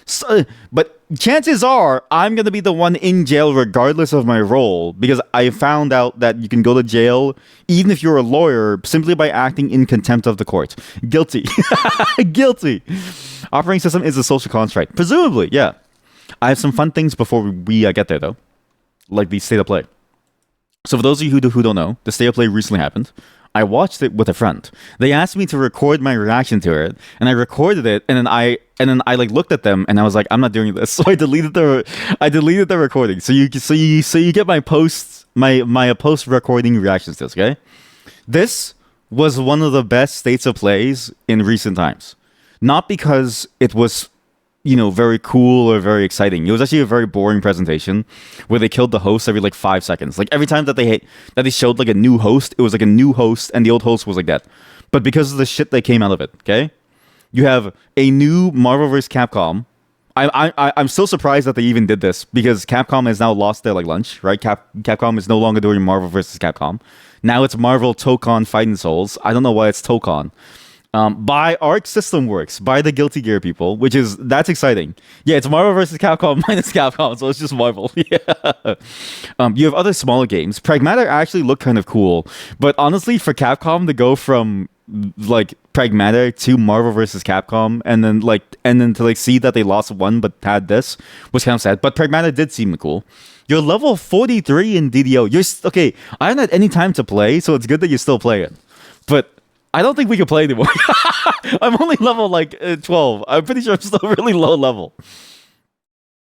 So, but chances are I'm going to be the one in jail regardless of my role, because I found out that you can go to jail even if you're a lawyer simply by acting in contempt of the court. Guilty. Guilty. Operating system is a social construct. Presumably, yeah. I have some fun things before we get there, though, like the state of play. So for those of you who don't know, the state of play recently happened. I watched it with a friend. They asked me to record my reaction to it, and I recorded it, and then I like looked at them, and I was like, I'm not doing this. So I deleted the recording. So you get my post recording reactions to this. Okay, this was one of the best states of plays in recent times, not because it was very cool or very exciting. It was actually a very boring presentation where they killed the host every like 5 seconds. Like every time that they showed like a new host, it was like a new host and the old host was like that. But because of the shit that came out of it, okay? You have a new Marvel vs. Capcom. I'm still surprised that they even did this because Capcom has now lost their like lunch, right? Capcom is no longer doing Marvel vs. Capcom. Now it's Marvel Tokon Fighting Souls. I don't know why it's Tokon. By Arc System Works, by the Guilty Gear people, that's exciting. Yeah, it's Marvel vs. Capcom minus Capcom, so it's just Marvel. Yeah. You have other smaller games. Pragmata actually looked kind of cool, but honestly, for Capcom to go from like Pragmata to Marvel vs. Capcom, and then to like see that they lost one but had this was kind of sad. But Pragmata did seem cool. You're level 43 in DDO. Okay. I haven't had any time to play, so it's good that you still play it. But I don't think we can play anymore. I'm only level like 12. I'm pretty sure I'm still really low level.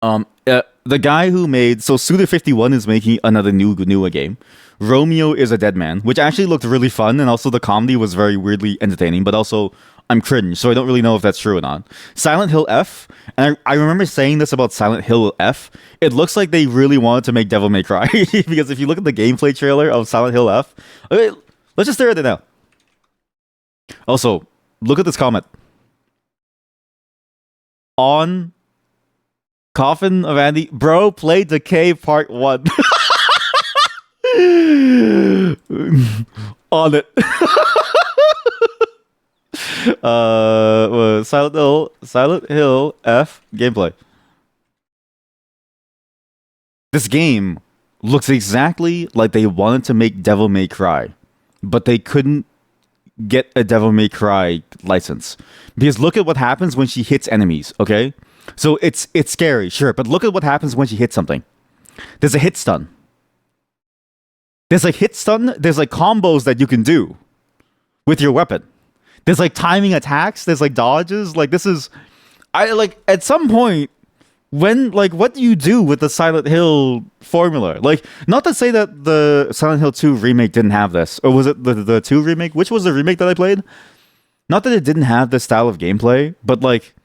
The guy who made Suda51 is making another newer game. Romeo is a Dead Man, which actually looked really fun, and also the comedy was very weirdly entertaining. But also, I'm cringe, so I don't really know if that's true or not. Silent Hill F, and I remember saying this about Silent Hill F. It looks like they really wanted to make Devil May Cry because if you look at the gameplay trailer of Silent Hill F, okay, let's just stare at it now. Also, look at this comment. On Coffin of Andy, bro, play Decay Part 1. On it. Silent Hill F gameplay. This game looks exactly like they wanted to make Devil May Cry, but they couldn't get a Devil May Cry license. Because look at what happens when she hits enemies, okay? So it's scary, sure, but look at what happens when she hits something. There's a hit stun. There's like hit stun, there's like combos that you can do with your weapon. There's like timing attacks, there's like dodges, like this is at some point what do you do with the Silent Hill formula? Like, not to say that the Silent Hill 2 remake didn't have this, or was it the 2 remake? Which was the remake that I played? Not that it didn't have this style of gameplay, but like,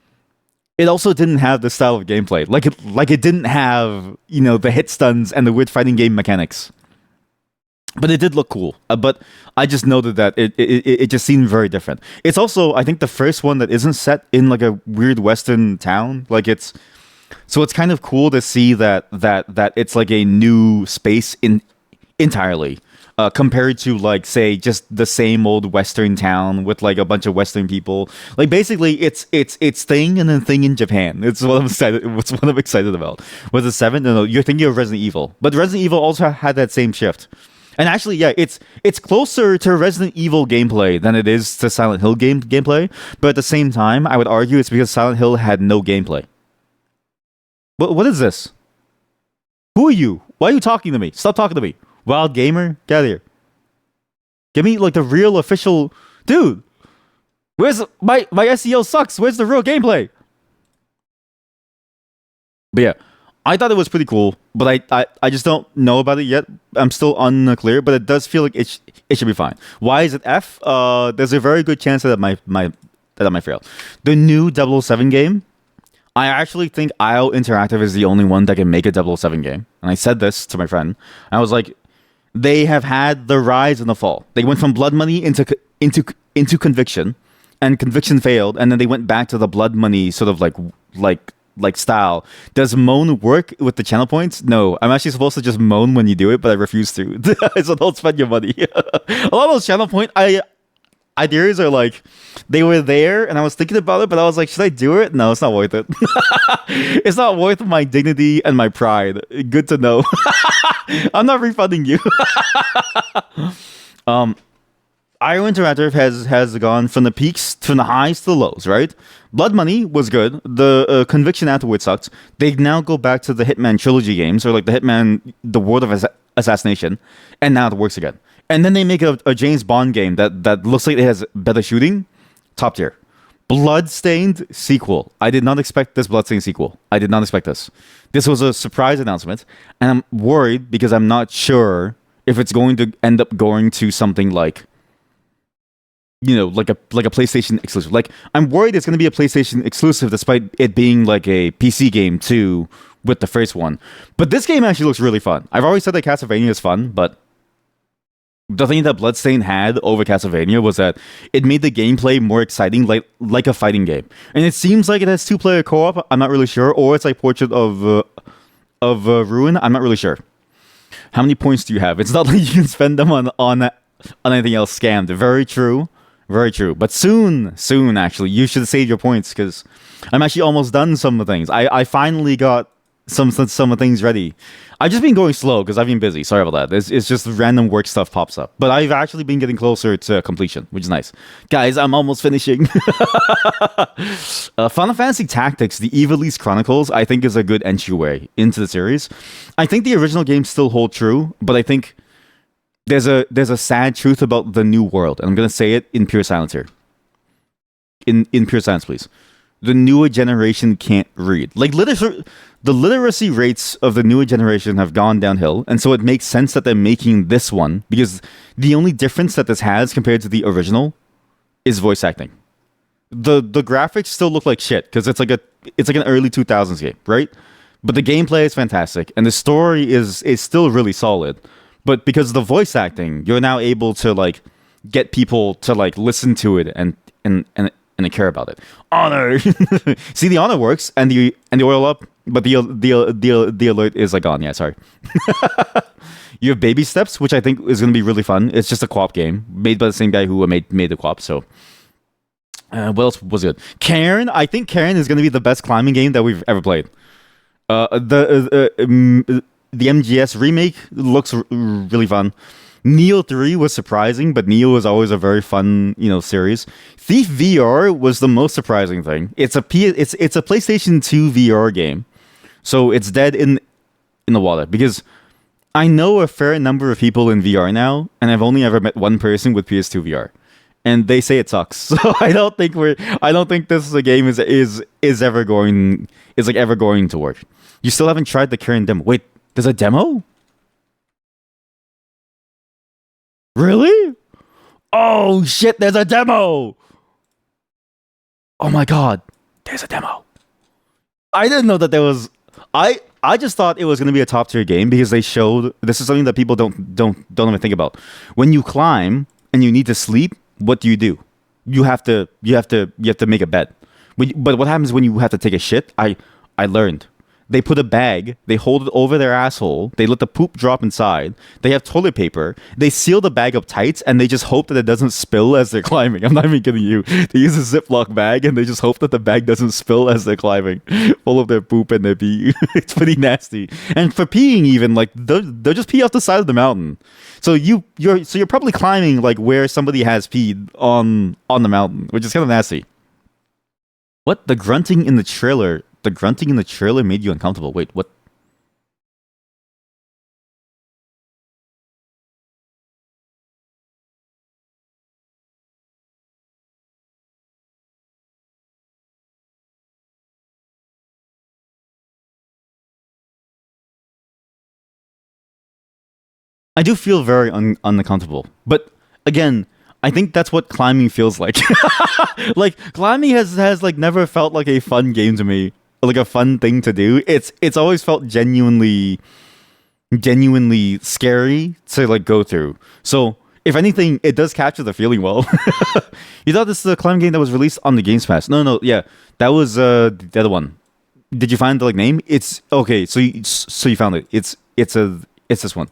it also didn't have this style of gameplay. Like it didn't have, the hit stuns and the weird fighting game mechanics. But it did look cool. But I just noted that it just seemed very different. It's also, I think, the first one that isn't set in like a weird Western town. Like so it's kind of cool to see that it's like a new space entirely compared to like, say, just the same old Western town with like a bunch of Western people. Like basically it's Thing and then Thing in Japan. It's what I'm excited about. Was it 7? No, you're thinking of Resident Evil. But Resident Evil also had that same shift. And actually, yeah, it's closer to Resident Evil gameplay than it is to Silent Hill gameplay. But at the same time, I would argue it's because Silent Hill had no gameplay. What is this? Who are you? Why are you talking to me? Stop talking to me. Wild gamer? Get out of here. Give me like the real official... Dude! Where's... My SEO sucks. Where's the real gameplay? But yeah. I thought it was pretty cool, but I just don't know about it yet. I'm still unclear, but it does feel like it should be fine. Why is it F? There's a very good chance that that might fail. The new 007 game, I actually think IO Interactive is the only one that can make a 007 game. And I said this to my friend. I was like, they have had the rise and the fall. They went from Blood Money into Conviction, and Conviction failed, and then they went back to the Blood Money sort of like style. Does moan work with the channel points? No, I'm actually supposed to just moan when you do it, but I refuse to. So don't spend your money. A lot of those channel point ideas are like they were there, and I was thinking about it, but I was like, should I do it? No, it's not worth it. It's not worth my dignity and my pride. Good to know. I'm not refunding you. um, IO Interactive has gone from the peaks, from the highs to the lows, right? Blood Money was good. The Conviction afterwards sucked. They now go back to the Hitman trilogy games, or like the Hitman, the World of Assassination, and now it works again. And then they make a James Bond game that looks like it has better shooting, top tier. Bloodstained sequel. I did not expect this Bloodstained sequel. I did not expect this. This was a surprise announcement, and I'm worried because I'm not sure if it's going to end up going to something like, you know, like a PlayStation exclusive. Like, I'm worried it's going to be a PlayStation exclusive despite it being like a PC game too with the first one. But this game actually looks really fun. I've always said that Castlevania is fun, but the thing that Bloodstained had over Castlevania was that it made the gameplay more exciting, like a fighting game. And it seems like it has two-player co-op. I'm not really sure, or it's like Portrait of Ruin. I'm not really sure. How many points do you have? It's not like you can spend them on anything else scammed. Very true, very true. But soon, actually, you should save your points because I'm actually almost done some of the things. I finally got some of the things ready. I've just been going slow because I've been busy. Sorry about that. It's just random work stuff pops up. But I've actually been getting closer to completion, which is nice. Guys, I'm almost finishing. Final Fantasy Tactics, the Ivalice Chronicles, I think is a good entryway into the series. I think the original games still hold true, but I think there's a sad truth about the new world. And I'm going to say it in pure silence here. In pure silence, please. The newer generation can't read. Like, the literacy rates of the newer generation have gone downhill, and so it makes sense that they're making this one because the only difference that this has compared to the original is voice acting. The graphics still look like shit because it's like an early 2000s game, right? But the gameplay is fantastic, and the story is still really solid. But because of the voice acting, you're now able to like get people to like listen to it and I care about it. Honor. See, the honor works, and the oil up, but the alert is like gone. Yeah, sorry. You have Baby Steps, which I think is going to be really fun. It's just a co-op game made by the same guy who made the co-op. So, what else was good? Cairn. I think Cairn is going to be the best climbing game that we've ever played. The MGS remake looks really fun. Neo 3 was surprising, but Neo was always a very fun, series. Thief VR was the most surprising thing. It's a PlayStation 2 VR game. So it's dead in the water because I know a fair number of people in VR now, and I've only ever met one person with PS2 VR. And they say it sucks. So I don't think this is a game is ever going to work. You still haven't tried the current demo. Wait, there's a demo? Really? Oh shit, there's a demo! Oh my god, there's a demo. I didn't know that there was I just thought it was going to be a top tier game because they showed this is something that people don't even think about. When you climb and you need to sleep, what do? You have to make a bed. But what happens when you have to take a shit? I learned. They put a bag, they hold it over their asshole, they let the poop drop inside, they have toilet paper, they seal the bag up tight, and they just hope that it doesn't spill as they're climbing. I'm not even kidding you. They use a Ziploc bag, and they just hope that the bag doesn't spill as they're climbing, full of their poop and their pee. It's pretty nasty. And for peeing even, like, they'll just pee off the side of the mountain. So you're probably climbing, like, where somebody has peed on the mountain, which is kind of nasty. What? The grunting in the trailer made you uncomfortable. Wait, what? I do feel very uncomfortable. But again, I think that's what climbing feels like. Like climbing has like never felt like a fun game to me, like a fun thing to do. It's always felt genuinely scary to like go through. So if anything, it does capture the feeling well. You thought this is a climbing game that was released on the Games Pass? No, no, yeah, that was the other one. Did you find the like name? It's okay. So you found it. It's this one.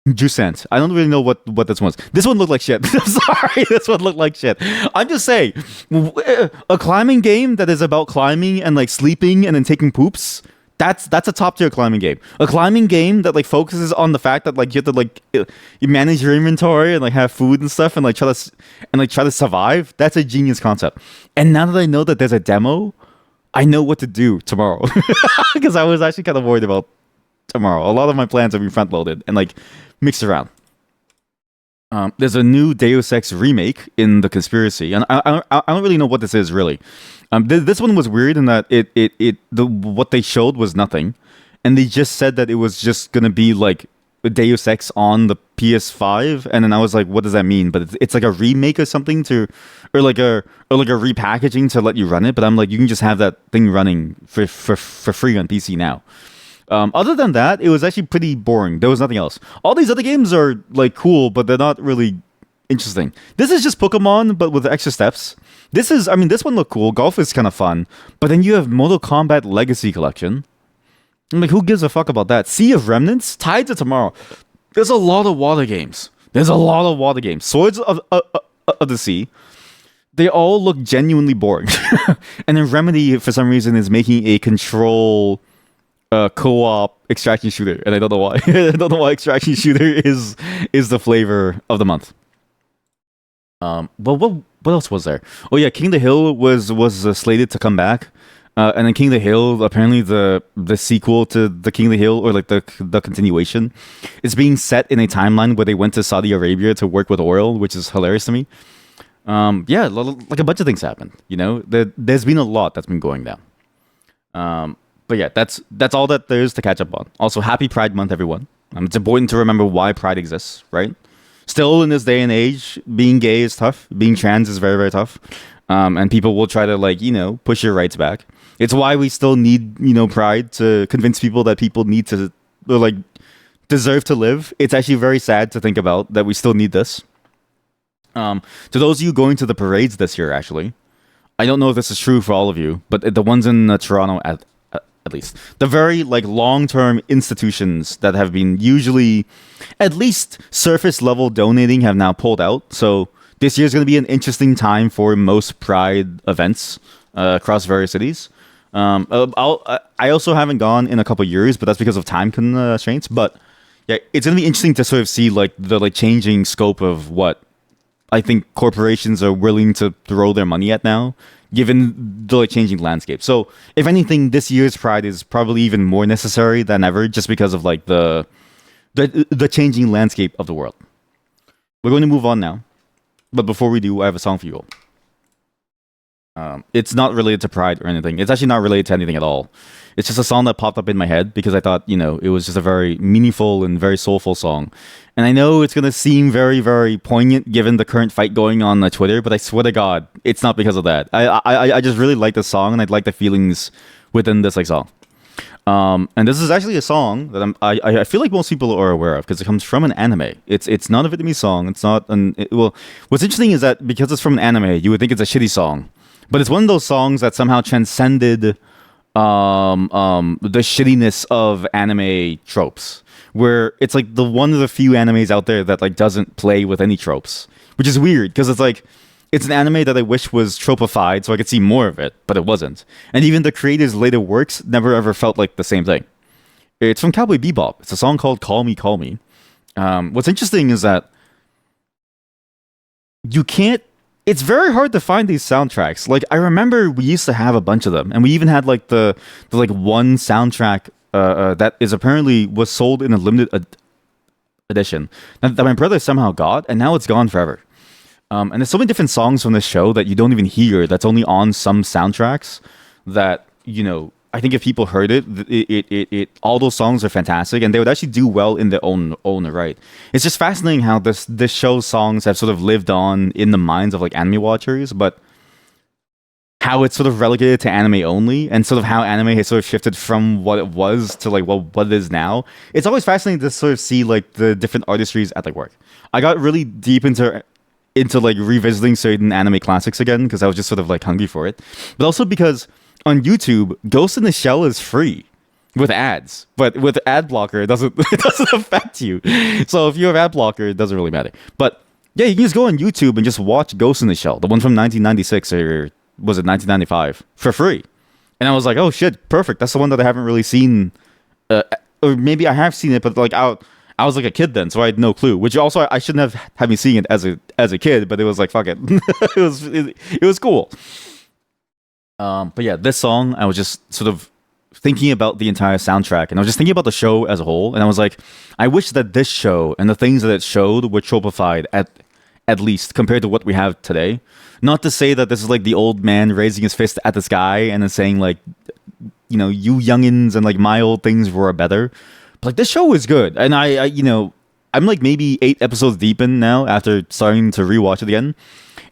Jusant. I don't really know what this one's. This one looked like shit. I'm sorry. This one looked like shit. I'm just saying, a climbing game that is about climbing and like sleeping and then taking poops. That's a top tier climbing game. A climbing game that like focuses on the fact that like you have to like you manage your inventory and like have food and stuff and like try to survive. That's a genius concept. And now that I know that there's a demo, I know what to do tomorrow because I was actually kind of worried about tomorrow. A lot of my plans have been front loaded and like mixed around. There's a new Deus Ex remake in the conspiracy, and I don't really know what this is really. This one was weird in that what they showed was nothing, and they just said that it was just gonna be like a Deus Ex on the PS5, and then I was like, what does that mean? But it's like a remake or something or like a repackaging to let you run it. But I'm like, you can just have that thing running for free on PC now. Other than that, it was actually pretty boring. There was nothing else. All these other games are like cool, but they're not really interesting. This is just Pokemon, but with extra steps. This one looked cool. Golf is kind of fun, but then you have Mortal Kombat Legacy Collection. I'm like, who gives a fuck about that? Sea of Remnants, Tides of Tomorrow. There's a lot of water games. Swords of the Sea. They all look genuinely boring. And then Remedy, for some reason, is making a Control co-op extraction shooter, and I don't know why. I don't know why extraction shooter is the flavor of the month. Well, what else was there? Oh yeah, King of the Hill was slated to come back, and then King of the Hill, apparently the sequel to the King of the Hill, or like the continuation, is being set in a timeline where they went to Saudi Arabia to work with oil, which is hilarious to me. Yeah, like a bunch of things happened. You know, there's been a lot that's been going down. But yeah, that's all that there is to catch up on. Also, happy Pride Month, everyone. It's important to remember why Pride exists, right? Still in this day and age, being gay is tough. Being trans is very, very tough. And people will try to like, push your rights back. It's why we still need, Pride to convince people that people need to like deserve to live. It's actually very sad to think about that we still need this. To those of you going to the parades this year, actually, I don't know if this is true for all of you, but the ones in Toronto at least the very like long-term institutions that have been usually at least surface level donating have now pulled out. So this year's going to be an interesting time for most Pride events across various cities. I also haven't gone in a couple years, but that's because of time constraints. But yeah, it's going to be interesting to sort of see like the like changing scope of what I think corporations are willing to throw their money at now, given the like, changing landscape. So, if anything, this year's Pride is probably even more necessary than ever, just because of like the changing landscape of the world. We're going to move on now, but before we do, I have a song for you all. It's not related to Pride or anything. It's actually not related to anything at all. It's just a song that popped up in my head because I thought, it was just a very meaningful and very soulful song. And I know it's going to seem very, very poignant given the current fight going on Twitter, but I swear to God, it's not because of that. I just really like the song, and I like the feelings within this like song. And this is actually a song that I feel like most people are aware of because it comes from an anime. It's not a Vietnamese song. It's not what's interesting is that because it's from an anime, you would think it's a shitty song, but it's one of those songs that somehow transcended the shittiness of anime tropes, where it's like one of the few animes out there that like doesn't play with any tropes, which is weird because it's like it's an anime that I wish was tropified so I could see more of it, but it wasn't. And even the creator's later works never ever felt like the same thing. It's from Cowboy Bebop. It's a song called Call Me, Call Me. What's interesting is that it's very hard to find these soundtracks. Like I remember we used to have a bunch of them, and we even had like the like one soundtrack that is apparently was sold in a limited edition that my brother somehow got, and now it's gone forever. And there's so many different songs from this show that you don't even hear. That's only on some soundtracks that I think if people heard it, all those songs are fantastic, and they would actually do well in their own right. It's just fascinating how this show's songs have sort of lived on in the minds of like anime watchers, but how it's sort of relegated to anime only, and sort of how anime has sort of shifted from what it was to like what it is now. It's always fascinating to sort of see like the different artistries at like work. I got really deep into like revisiting certain anime classics again because I was just sort of like hungry for it, but also because on YouTube, Ghost in the Shell is free with ads, but with ad blocker, it doesn't it doesn't affect you. So if you have ad blocker, it doesn't really matter. But yeah, you can just go on YouTube and just watch Ghost in the Shell, the one from 1996 or was it 1995 for free. And I was like, oh shit, perfect. That's the one that I haven't really seen, or maybe I have seen it, but like I was like a kid then, so I had no clue. Which also I shouldn't have had me seeing it as a kid, but it was like fuck it, it was cool. But yeah, this song I was just sort of thinking about the entire soundtrack, and I was just thinking about the show as a whole, and I was like, I wish that this show and the things that it showed were tropified at least compared to what we have today. Not to say that this is like the old man raising his fist at the sky and then saying like, you know, you youngins and like my old things were better. But like this show is good, and I you know, I'm like maybe 8 episodes deep in now after starting to rewatch it again,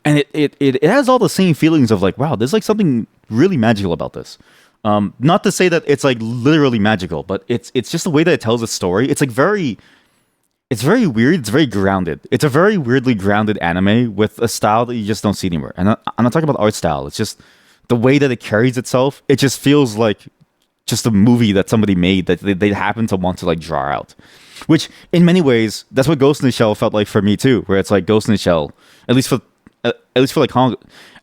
and it has all the same feelings of like, wow, there's like something really magical about this. Not to say that it's like literally magical, but it's just the way that it tells a story. It's like it's very weird. It's very grounded. It's a very weirdly grounded anime with a style that you just don't see anywhere. And I'm not talking about art style. It's just the way that it carries itself. It just feels like just a movie that somebody made that they happen to want to like draw out. Which in many ways, that's what Ghost in the Shell felt like for me too. Where it's like Ghost in the Shell, at least for like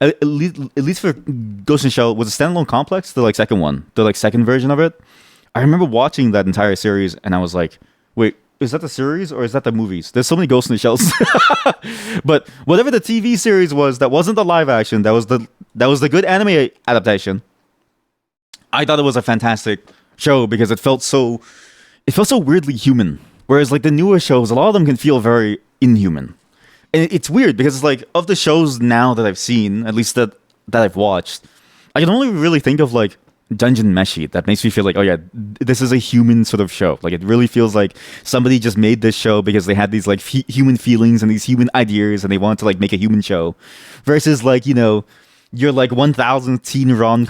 at least for Ghost in the Shell was a standalone complex. The like second one, the like second version of it. I remember watching that entire series, and I was like, wait. Is that the series or is that the movies? There's so many Ghost in the Shells. But whatever the TV series was, that wasn't the live action. That was the good anime adaptation. I thought it was a fantastic show because it felt so weirdly human. Whereas like the newer shows, a lot of them can feel very inhuman. And it's weird because it's like of the shows now that I've seen, at least that I've watched, I can only really think of like Dungeon Meshi that makes me feel like, oh yeah, this is a human sort of show. Like it really feels like somebody just made this show because they had these like human feelings and these human ideas and they wanted to like make a human show, versus like, you know, your like 1000 teen rom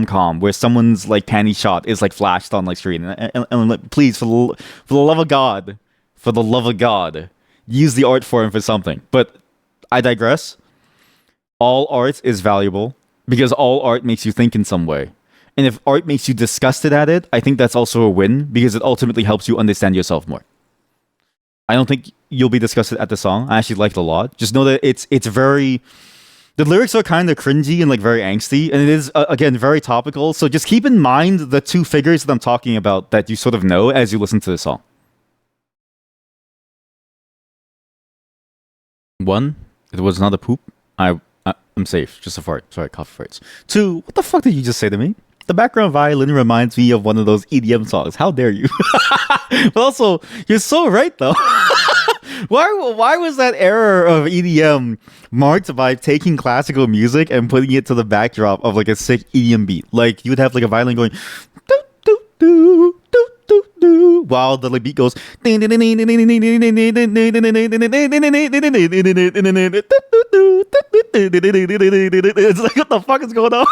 com where someone's like panty shot is like flashed on like screen, and like, please for the love of God, use the art form for something. But I digress. All art is valuable because all art makes you think in some way. And if art makes you disgusted at it, I think that's also a win because it ultimately helps you understand yourself more. I don't think you'll be disgusted at the song. I actually like it a lot. Just know that it's very... The lyrics are kind of cringy and like very angsty, and it is, again, very topical. So just keep in mind the two figures that I'm talking about that you sort of know as you listen to the song. One, it was not a poop. I'm safe. Just a fart. Sorry, cough farts. Two, what the fuck did you just say to me? The background violin reminds me of one of those EDM songs. How dare you? But also, you're so right though. Why was that era of EDM marked by taking classical music and putting it to the backdrop of like a sick EDM beat? Like you would have like a violin going do do do do do do while the like, beat goes. It's like what the fuck is going on?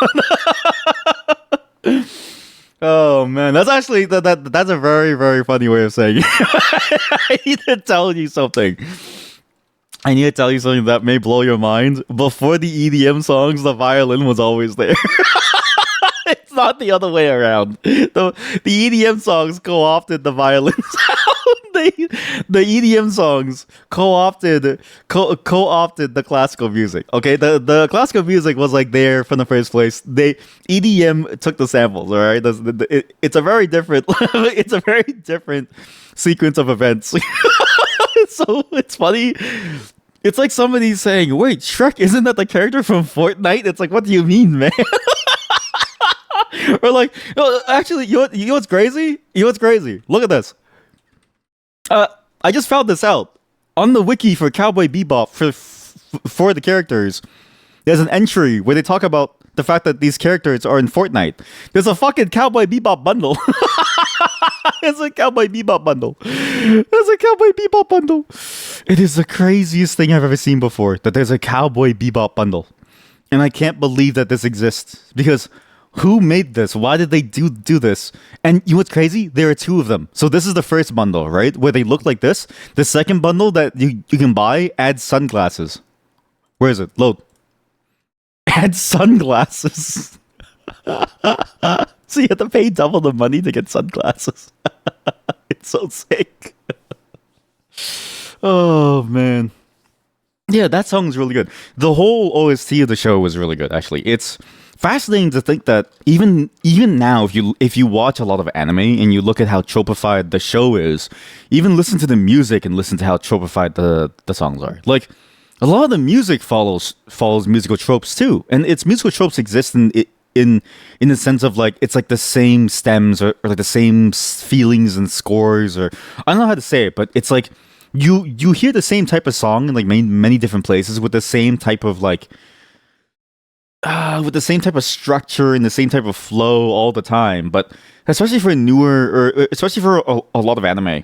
Oh man, that's actually that's a very very funny way of saying it. I need to tell you something. I need to tell you something that may blow your mind. Before the EDM songs, the violin was always there. It's not the other way around. The EDM songs co-opted the violin sound. The EDM songs co-opted the classical music. Okay, the classical music was like there from the first place. EDM took the samples. All right, it's a very different it's a very different sequence of events. So it's funny. It's like somebody's saying, "Wait, Shrek, isn't that the character from Fortnite?" It's like, what do you mean, man? Or like, actually, you know what's crazy? You know what's crazy? Look at this. I just found this out on the wiki for Cowboy Bebop for the characters. There's an entry where they talk about the fact that these characters are in Fortnite. There's a fucking Cowboy Bebop bundle. It's a Cowboy Bebop bundle. There's a Cowboy Bebop bundle. It is the craziest thing I've ever seen before, that there's a Cowboy Bebop bundle. And I can't believe that this exists, because who made this? Why did they do this? And you know what's crazy? There are two of them. So this is the first bundle, right? Where they look like this. The second bundle that you can buy adds sunglasses. Where is it? Load. Add sunglasses. So you have to pay double the money to get sunglasses. It's so sick. Oh man. Yeah, that song's really good. The whole OST of the show was really good, actually. It's fascinating to think that even now, if you watch a lot of anime and you look at how tropified the show is, even listen to the music and listen to how tropified the songs are. Like, a lot of the music follows musical tropes too, and its musical tropes exist in the sense of like it's like the same stems, or like the same feelings and scores, or I don't know how to say it, but it's like you hear the same type of song in like many different places with the same type of like with the same type of structure and the same type of flow all the time. But especially for newer, or especially for a lot of anime.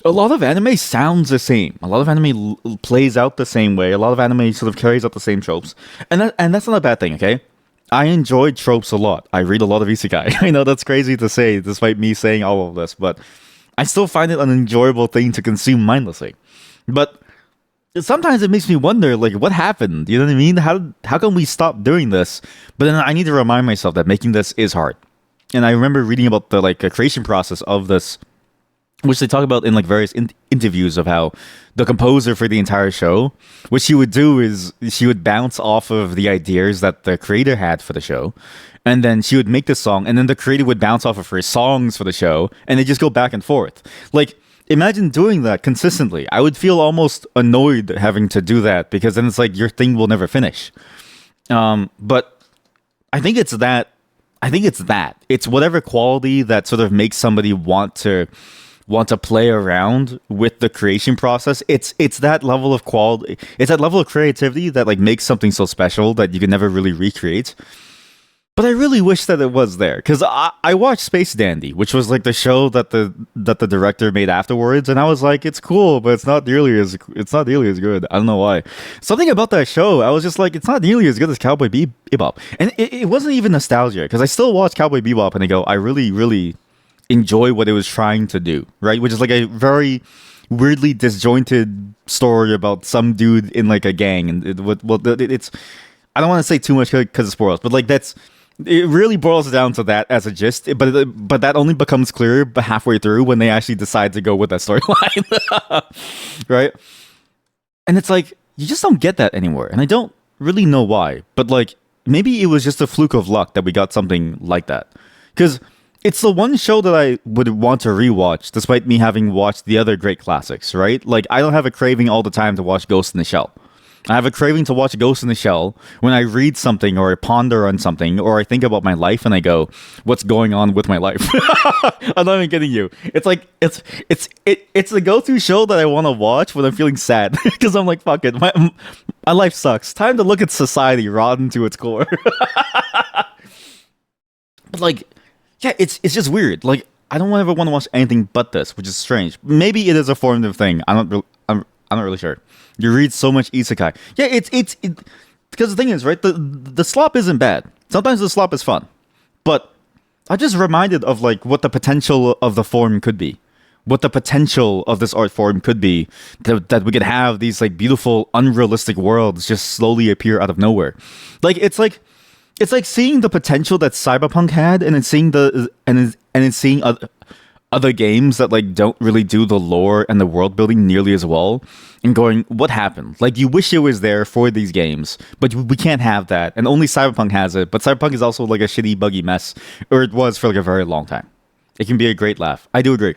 A lot of anime sounds the same. A lot of anime plays out the same way. A lot of anime sort of carries out the same tropes. And that's not a bad thing, okay? I enjoy tropes a lot. I read a lot of isekai. I know that's crazy to say, despite me saying all of this, but I still find it an enjoyable thing to consume mindlessly. But sometimes it makes me wonder, like, what happened? You know what I mean? How can we stop doing this? But then I need to remind myself that making this is hard. And I remember reading about the creation process of this, which they talk about in like various interviews, of how the composer for the entire show, what she would do is she would bounce off of the ideas that the creator had for the show, and then she would make the song, and then the creator would bounce off of her songs for the show, and they just go back and forth. Like, imagine doing that consistently. I would feel almost annoyed having to do that, because then it's like your thing will never finish. But I think it's that. It's whatever quality that sort of makes somebody want to play around with the creation process. It's that level of quality. It's that level of creativity that like makes something so special that you can never really recreate. But I really wish that it was there, because I watched Space Dandy, which was like the show that the director made afterwards, and I was like, it's cool, but it's not nearly as good. I don't know why. Something about that show, I was just like, it's not nearly as good as Cowboy Bebop, and it wasn't even nostalgia, because I still watch Cowboy Bebop and I go, I really enjoy what it was trying to do, right? Which is like a very weirdly disjointed story about some dude in like a gang, and it's I don't want to say too much because it spoils, but like it really boils down to that as a gist, but that only becomes clear halfway through when they actually decide to go with that storyline, right? And it's like, you just don't get that anymore, and I don't really know why, but like maybe it was just a fluke of luck that we got something like that, because it's the one show that I would want to rewatch, despite me having watched the other great classics, right? Like, I don't have a craving all the time to watch Ghost in the Shell. I have a craving to watch Ghost in the Shell when I read something, or I ponder on something, or I think about my life and I go, what's going on with my life? I'm not even kidding you. It's like, it's the go-to show that I want to watch when I'm feeling sad, because I'm like, fuck it, my life sucks. Time to look at society rotten to its core. But like, yeah, it's just weird. Like, I don't ever want to watch anything but this, which is strange. Maybe it is a formative thing. I'm not really sure. You read so much isekai. Yeah, it's because the thing is, right? The slop isn't bad. Sometimes the slop is fun, but I'm just reminded of like what the potential of the form could be, what the potential of this art form could be. That we could have these like beautiful, unrealistic worlds just slowly appear out of nowhere. Like it's like seeing the potential that Cyberpunk had, and then seeing other games that like don't really do the lore and the world building nearly as well, and going, what happened? Like, you wish it was there for these games, but we can't have that, and only Cyberpunk has it. But Cyberpunk is also like a shitty, buggy mess, or it was for like a very long time. It can be a great laugh. I do agree.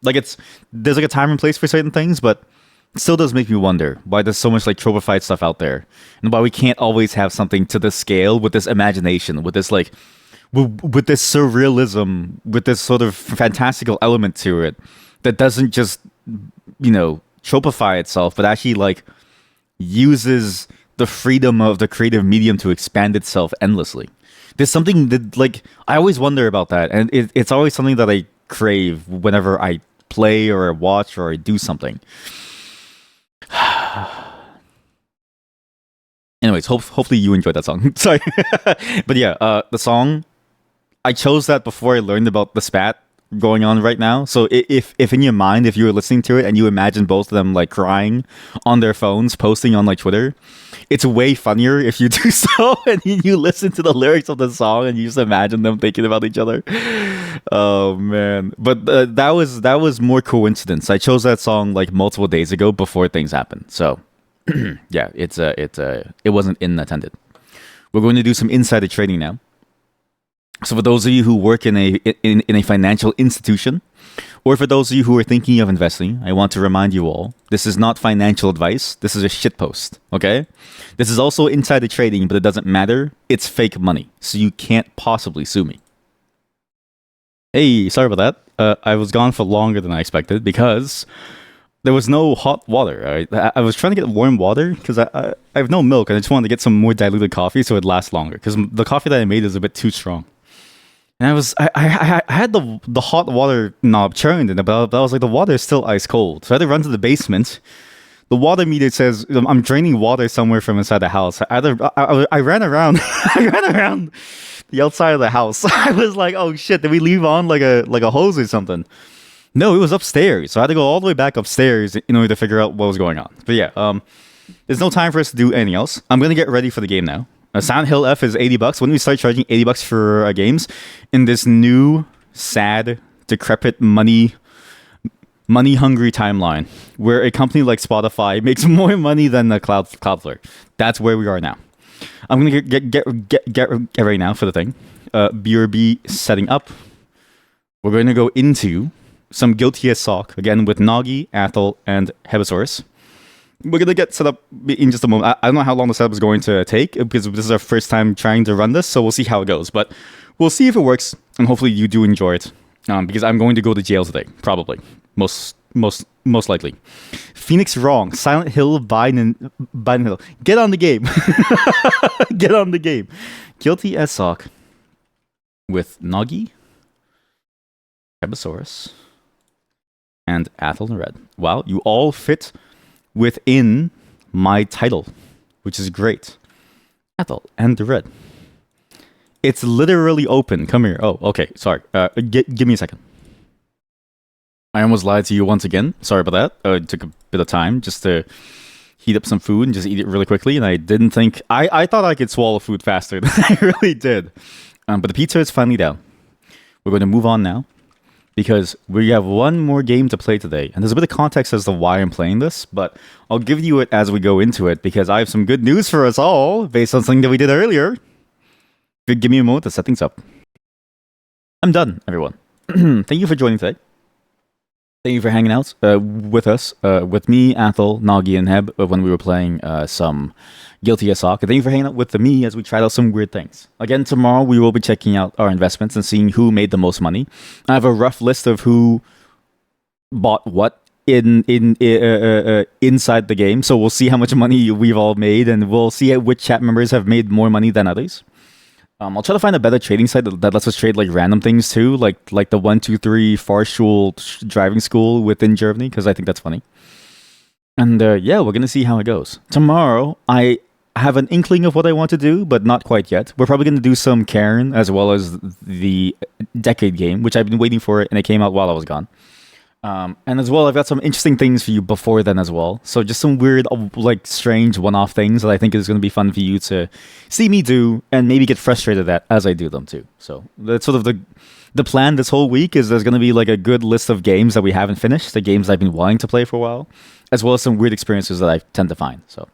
Like, there's like a time and place for certain things, but it still does make me wonder why there's so much like tropified stuff out there, and why we can't always have something to this scale, with this imagination, with this like with this surrealism, with this sort of fantastical element to it, that doesn't just, tropify itself, but actually like uses the freedom of the creative medium to expand itself endlessly. There's something that, like, I always wonder about that, and it's always something that I crave whenever I play or I watch or I do something. Anyways, hopefully you enjoyed that song. Sorry, but yeah, the song, I chose that before I learned about the spat going on right now. So if in your mind, if you were listening to it and you imagine both of them like crying on their phones, posting on like Twitter, it's way funnier if you do so and you listen to the lyrics of the song and you just imagine them thinking about each other. Oh man, but that was more coincidence. I chose that song like multiple days ago before things happened. So yeah, it wasn't intended. We're going to do some insider trading now. So for those of you who work in a financial institution, or for those of you who are thinking of investing, I want to remind you all, this is not financial advice. This is a shitpost, okay? This is also insider trading, but it doesn't matter. It's fake money, so you can't possibly sue me. Hey, sorry about that. I was gone for longer than I expected because there was no hot water. I was trying to get warm water because I have no milk and I just wanted to get some more diluted coffee so it'd last longer because the coffee that I made is a bit too strong. And I had the hot water knob turned, but I was like, the water is still ice cold. So I had to run to the basement. The water meter says I'm draining water somewhere from inside the house. I ran around, I ran around the outside of the house. I was like, oh shit, did we leave on like a hose or something? No, it was upstairs. So I had to go all the way back upstairs in order to figure out what was going on. But yeah, there's no time for us to do anything else. I'm gonna get ready for the game now. Silent Hill F is $80. When we start charging $80 for games in this new, sad, decrepit, money hungry timeline, where a company like Spotify makes more money than the Cloudflare, that's where we are now. I'm gonna get ready now for the thing. BRB setting up. We're going to go into some Guilty as Sock again with Nagi, Athel, and Hebesaurus. We're gonna get set up in just a moment. I don't know how long the setup is going to take because this is our first time trying to run this, so we'll see how it goes. But we'll see if it works, and hopefully you do enjoy it. Because I'm going to go to jail today, probably, most likely. Phoenix Wrong, Silent Hill, Biden Hill. Get on the game. Get on the game. Guilty as Sock with Nagi, Hebesaurus, and Athel and Red. Wow, you all fit within my title, which is great. Athel and the Red. It's literally open. Come here. Oh, okay. Sorry. Give me a second. I almost lied to you once again. Sorry about that. It took a bit of time just to heat up some food and just eat it really quickly. And I didn't think... I thought I could swallow food faster than I really did. But the pizza is finally down. We're going to move on now, because we have one more game to play today. And there's a bit of context as to why I'm playing this, but I'll give you it as we go into it, because I have some good news for us all, based on something that we did earlier. Give me a moment to set things up. I'm done, everyone. Thank you for joining today. Thank you for hanging out with us, with me, Athel, Nagi, and Heb, when we were playing some Guilty as Sock. And thank you for hanging out with me as we tried out some weird things. Again, tomorrow we will be checking out our investments and seeing who made the most money. I have a rough list of who bought what inside the game. So we'll see how much money we've all made, and we'll see which chat members have made more money than others. I'll try to find a better trading site that lets us trade like random things too, like the 123 Fahrschule driving school within Germany, because I think that's funny. And yeah, we're gonna see how it goes. Tomorrow, I have an inkling of what I want to do, but not quite yet. We're probably gonna do some Karen as well as the Decade game, which I've been waiting for it, and it came out while I was gone. And as well, I've got some interesting things for you before then as well. So just some weird, like, strange one-off things that I think is going to be fun for you to see me do and maybe get frustrated at as I do them too. So that's sort of the plan this whole week. Is there's going to be like a good list of games that we haven't finished, the games I've been wanting to play for a while, as well as some weird experiences that I tend to find. So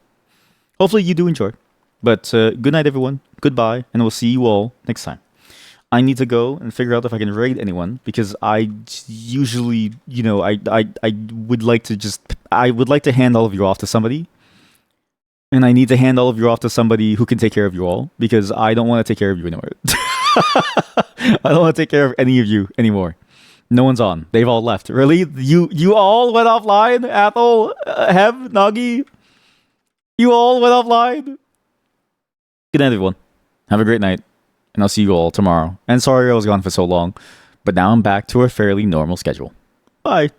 hopefully you do enjoy. But good night, everyone. Goodbye, and we'll see you all next time. I need to go and figure out if I can raid anyone, because I usually, I would like to hand all of you off to somebody, and I need to hand all of you off to somebody who can take care of you all, because I don't want to take care of you anymore. I don't want to take care of any of you anymore. No one's on. They've all left. Really? You all went offline? Athel, Heb, Nagi? You all went offline. Good night, everyone. Have a great night. And I'll see you all tomorrow. And sorry I was gone for so long. But now I'm back to a fairly normal schedule. Bye.